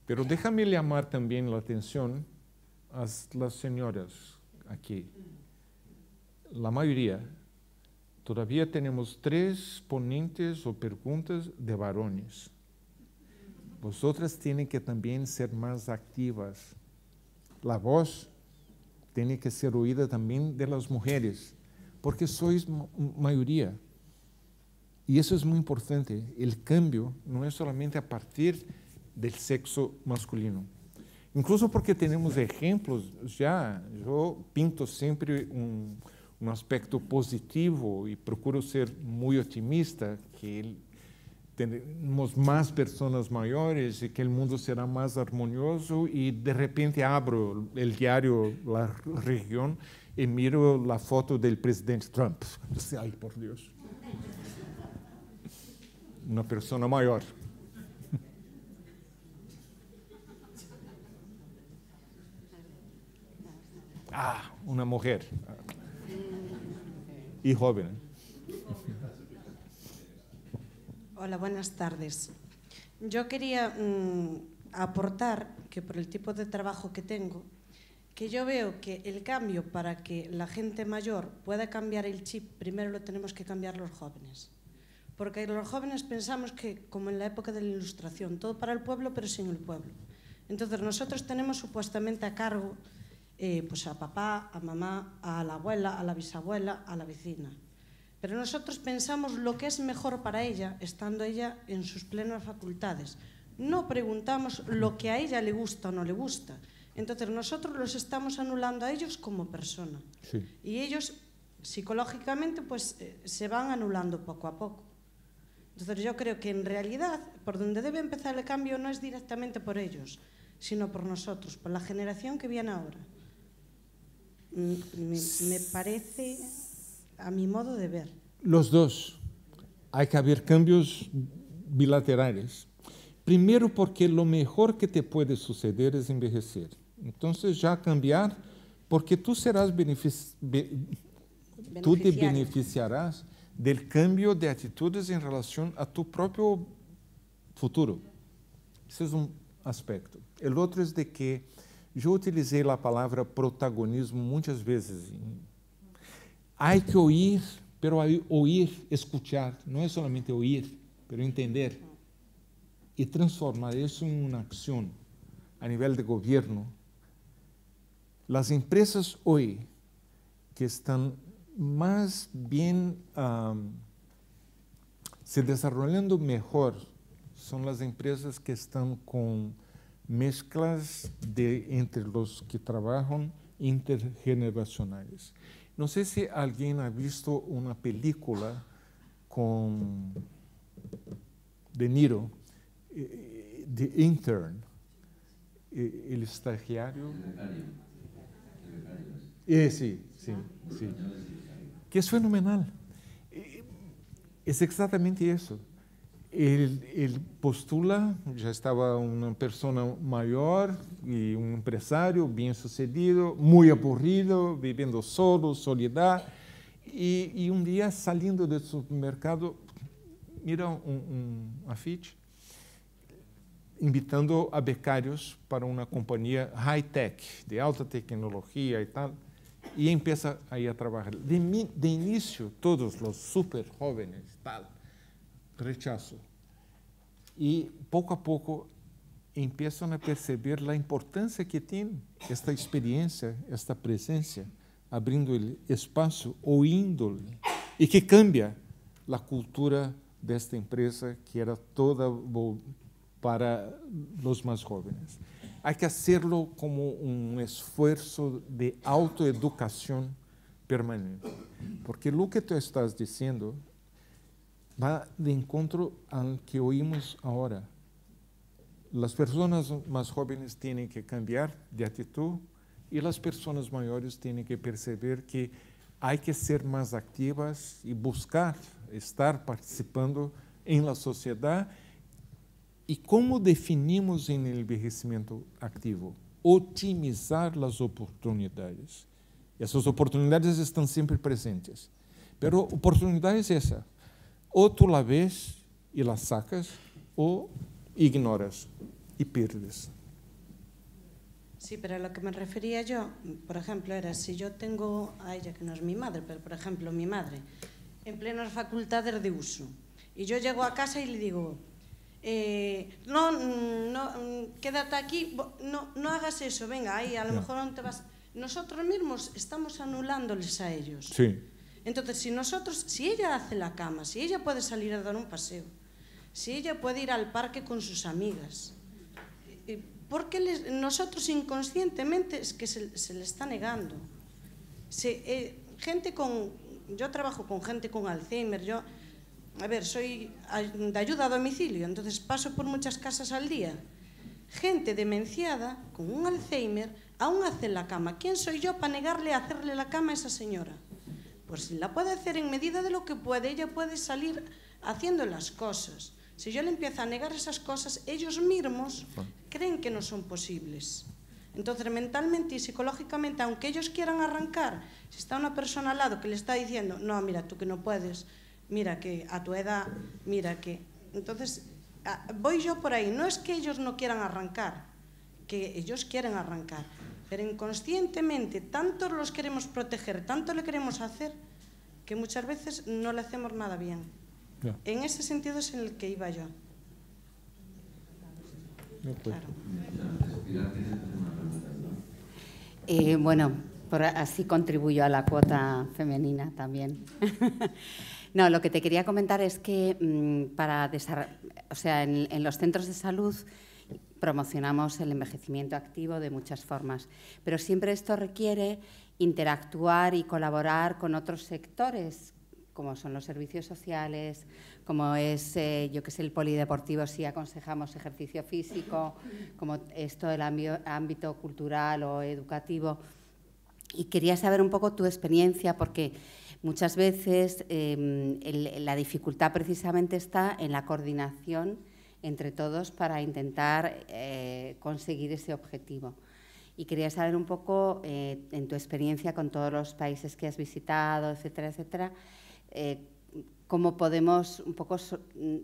Pero déjame llamar también la atención a las señoras aquí. La mayoría, todavía tenemos 3 ponentes o preguntas de varones. Vosotras tienen que también ser más activas. La voz tiene que ser oída también de las mujeres, porque sois mayoría. Y eso es muy importante. El cambio no es solamente a partir del sexo masculino. Incluso porque tenemos ejemplos ya. Yo pinto siempre un aspecto positivo y procuro ser muy optimista, que tenemos más personas mayores y que el mundo será más armonioso, y de repente abro el diario La Región y miro la foto del presidente Trump. Dice, ay, por Dios. Una persona mayor. Ah, una mujer. Y joven. Hola, buenas tardes. Yo quería aportar que por el tipo de trabajo que tengo, que yo veo que el cambio para que la gente mayor pueda cambiar el chip, primero lo tenemos que cambiar los jóvenes. Porque los jóvenes pensamos que, como en la época de la Ilustración, todo para el pueblo pero sin el pueblo. Entonces nosotros tenemos supuestamente a cargo pues a papá, a mamá, a la abuela, a la bisabuela, a la vecina. Pero nosotros pensamos lo que es mejor para ella, estando ella en sus plenas facultades. No preguntamos lo que a ella le gusta o no le gusta. Entonces nosotros los estamos anulando a ellos como persona. Sí. Y ellos psicológicamente pues se van anulando poco a poco. Entonces yo creo que en realidad por donde debe empezar el cambio no es directamente por ellos, sino por nosotros, por la generación que viene ahora. Me parece, a mi modo de ver. Los dos. Hay que haber cambios bilaterales. Primero porque lo mejor que te puede suceder es envejecer. Entonces ya cambiar, porque tú serás tú te beneficiarás del cambio de actitudes en relación a tu propio futuro. Ese es un aspecto. El otro es de que yo utilicé la palabra protagonismo muchas veces. Hay que oír, pero oír, escuchar, no es solamente oír, pero entender y transformar eso en una acción a nivel de gobierno. Las empresas hoy que están más bien se desarrollando mejor son las empresas que están con mezclas entre los que trabajan intergeneracionales. No sé si alguien ha visto una película con De Niro, The Intern, el estagiario. Sí. Que es fenomenal. Es exactamente eso. Él postula, ya estaba una persona mayor y un empresario bien sucedido, muy aburrido, viviendo solo, soledad, y un día saliendo del supermercado, mira un afiche invitando a becarios para una compañía high-tech, de alta tecnología y tal, y empieza ahí a trabajar. De inicio, todos los súper jóvenes, tal, rechazo. Y poco a poco empiezan a perceber la importancia que tiene esta experiencia, esta presencia, abriendo el espacio, oyéndole, y que cambia la cultura de esta empresa que era toda para los más jóvenes. Hay que hacerlo como un esfuerzo de autoeducación permanente, porque lo que tú estás diciendo va de encuentro al que oímos ahora. Las personas más jóvenes tienen que cambiar de actitud y las personas mayores tienen que perceber que hay que ser más activas y buscar estar participando en la sociedad. ¿Y cómo definimos en el envejecimiento activo? Optimizar las oportunidades. Esas oportunidades están siempre presentes. Pero oportunidad es esa. O tú la ves y la sacas, o ignoras y pierdes. Sí, pero a lo que me refería yo, por ejemplo, era si yo tengo a ella, que no es mi madre, pero por ejemplo mi madre, en plenas facultades de uso, y yo llego a casa y le digo, quédate aquí, no hagas eso, venga, ahí a lo mejor no te vas. Nosotros mismos estamos anulándoles a ellos. Sí. Entonces, si ella hace la cama, si ella puede salir a dar un paseo, si ella puede ir al parque con sus amigas, ¿por qué nosotros inconscientemente es que se le está negando? Yo trabajo con gente con Alzheimer, a ver, soy de ayuda a domicilio, entonces paso por muchas casas al día. Gente demenciada, con un Alzheimer, aún hace la cama. ¿Quién soy yo para negarle a hacerle la cama a esa señora? Pues si la puede hacer en medida de lo que puede, ella puede salir haciendo las cosas. Si yo le empiezo a negar esas cosas, ellos mismos creen que no son posibles. Entonces, mentalmente y psicológicamente, aunque ellos quieran arrancar, si está una persona al lado que le está diciendo, no, mira, tú que no puedes, mira que a tu edad, mira que... Entonces, voy yo por ahí. No es que ellos no quieran arrancar, que ellos quieren arrancar, pero inconscientemente tanto los queremos proteger, tanto le queremos hacer, que muchas veces no le hacemos nada bien. En ese sentido es en el que iba yo. Claro. Bueno, así contribuyo a la cuota femenina también. No, lo que te quería comentar es que en los centros de salud promocionamos el envejecimiento activo de muchas formas, pero siempre esto requiere interactuar y colaborar con otros sectores, como son los servicios sociales, como es, el polideportivo si aconsejamos ejercicio físico, como esto del ámbito cultural o educativo. Y quería saber un poco tu experiencia, porque muchas veces la dificultad precisamente está en la coordinación entre todos para intentar conseguir ese objetivo. Y quería saber un poco, en tu experiencia con todos los países que has visitado, etcétera, etcétera, cómo podemos un poco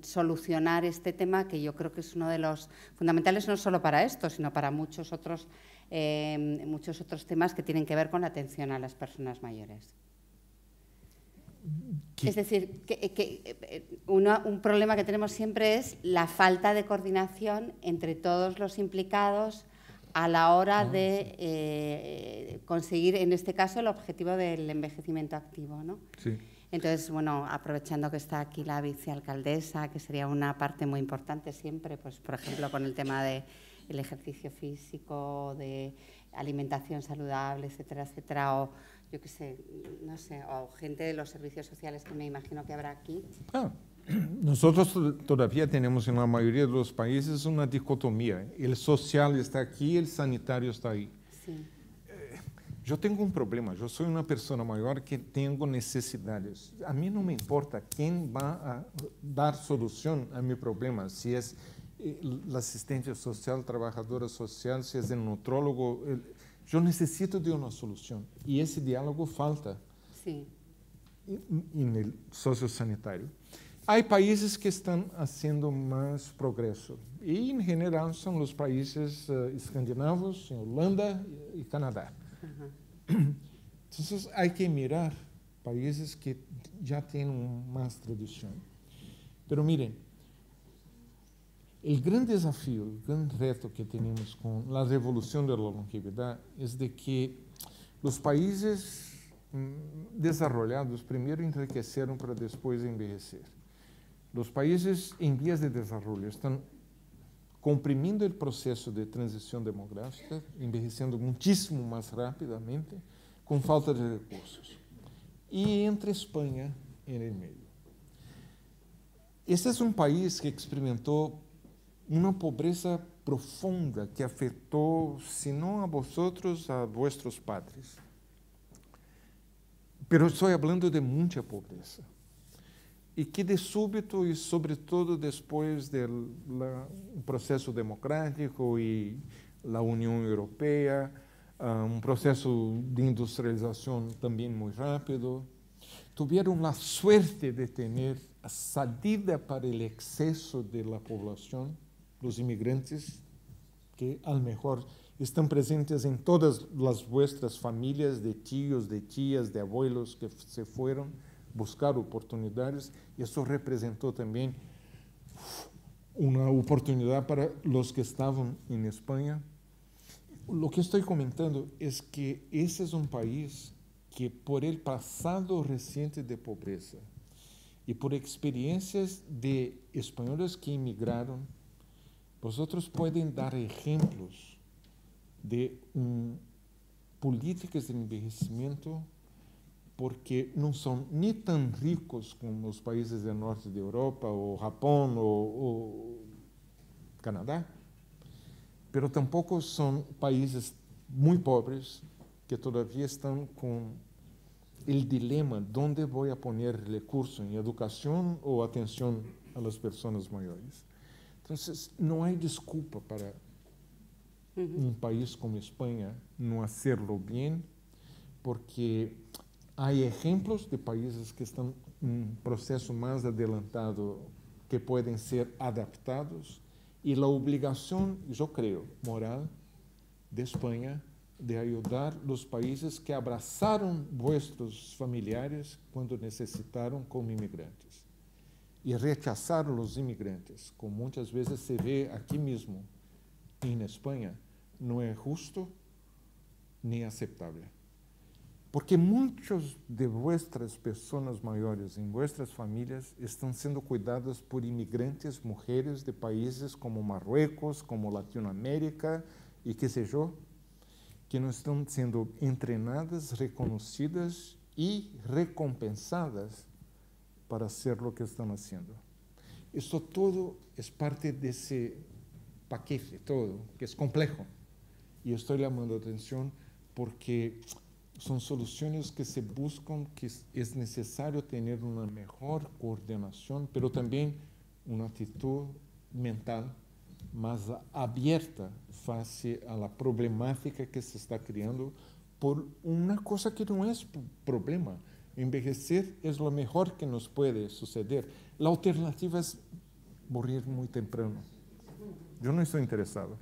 solucionar este tema, que yo creo que es uno de los fundamentales no solo para esto, sino para muchos otros temas que tienen que ver con la atención a las personas mayores. Es decir, un problema que tenemos siempre es la falta de coordinación entre todos los implicados a la hora de conseguir, en este caso, el objetivo del envejecimiento activo, ¿no? Sí. Entonces, bueno, aprovechando que está aquí la vicealcaldesa, que sería una parte muy importante siempre, pues, por ejemplo, con el tema del ejercicio físico, de alimentación saludable, etcétera, etcétera, o yo qué sé, no sé, o gente de los servicios sociales que me imagino que habrá aquí. Nosotros todavía tenemos en la mayoría de los países una dicotomía. El social está aquí, el sanitario está ahí. Sí. Yo tengo un problema, yo soy una persona mayor que tengo necesidades. A mí no me importa quién va a dar solución a mi problema, si es la asistente social, trabajadora social, si es el nutrólogo. Yo necesito de una solución y ese diálogo falta en el sociosanitario. Hay países que están haciendo más progreso y en general son los países escandinavos, Holanda y Canadá. Entonces hay que mirar países que ya tienen más tradición. Pero miren, el gran desafío, el gran reto que tenemos con la revolución de la longevidad es de que los países desarrollados primero enriquecieron para después envejecer. Los países en vías de desarrollo están comprimiendo el proceso de transición demográfica, envejeciendo muchísimo más rápidamente, con falta de recursos. Y entra España en el medio. Este es un país que experimentó una pobreza profunda que afectó, si no a vosotros, a vuestros padres. Pero estoy hablando de mucha pobreza. E que de súbito e sobretudo depois do processo democrático e a União Europeia, processo de industrialização também muito rápido, tiveram a suerte de ter a saída para o excesso da população, os imigrantes, que a lo mejor estão presentes em todas as vuestras famílias, de tios, de tias, de abuelos que se foram buscar oportunidades, y eso representó también una oportunidad para los que estaban en España. Lo que estoy comentando es que ese es un país que por el pasado reciente de pobreza y por experiencias de españoles que emigraron, vosotros pueden dar ejemplos de políticas de envejecimiento porque não são nem tão ricos como os países do norte da Europa, ou Japão, ou Canadá, mas tampouco são países muito pobres que todavia estão com o dilema de onde vou a poner recursos em educação ou atenção às pessoas maiores. Então, não há desculpa para um país como Espanha não hacerlo bem, porque há exemplos de países que estão em um processo mais adelantado que podem ser adaptados e a obrigação, eu creio, moral de Espanha de ajudar os países que abraçaram vuestros familiares quando necessitaram como imigrantes. E rechazar os imigrantes, como muitas vezes se vê aqui mesmo em Espanha, não é justo nem aceitável. Porque muitos de vuestras pessoas maiores em vuestras famílias estão sendo cuidadas por imigrantes, mulheres de países como Marruecos, como Latinoamérica e que sei eu, que não estão sendo treinadas, reconhecidas e recompensadas para ser o que estão fazendo. Isso todo é parte desse paquete todo, que é complexo. E estou chamando a atenção porque são soluções que se buscam, que é necessário ter uma melhor coordenação, mas também uma atitude mental mais aberta face à problemática que se está criando por uma coisa que não é problema. Envelhecer é o melhor que nos pode suceder. A alternativa é morrer muito temprano. Eu não estou interessado.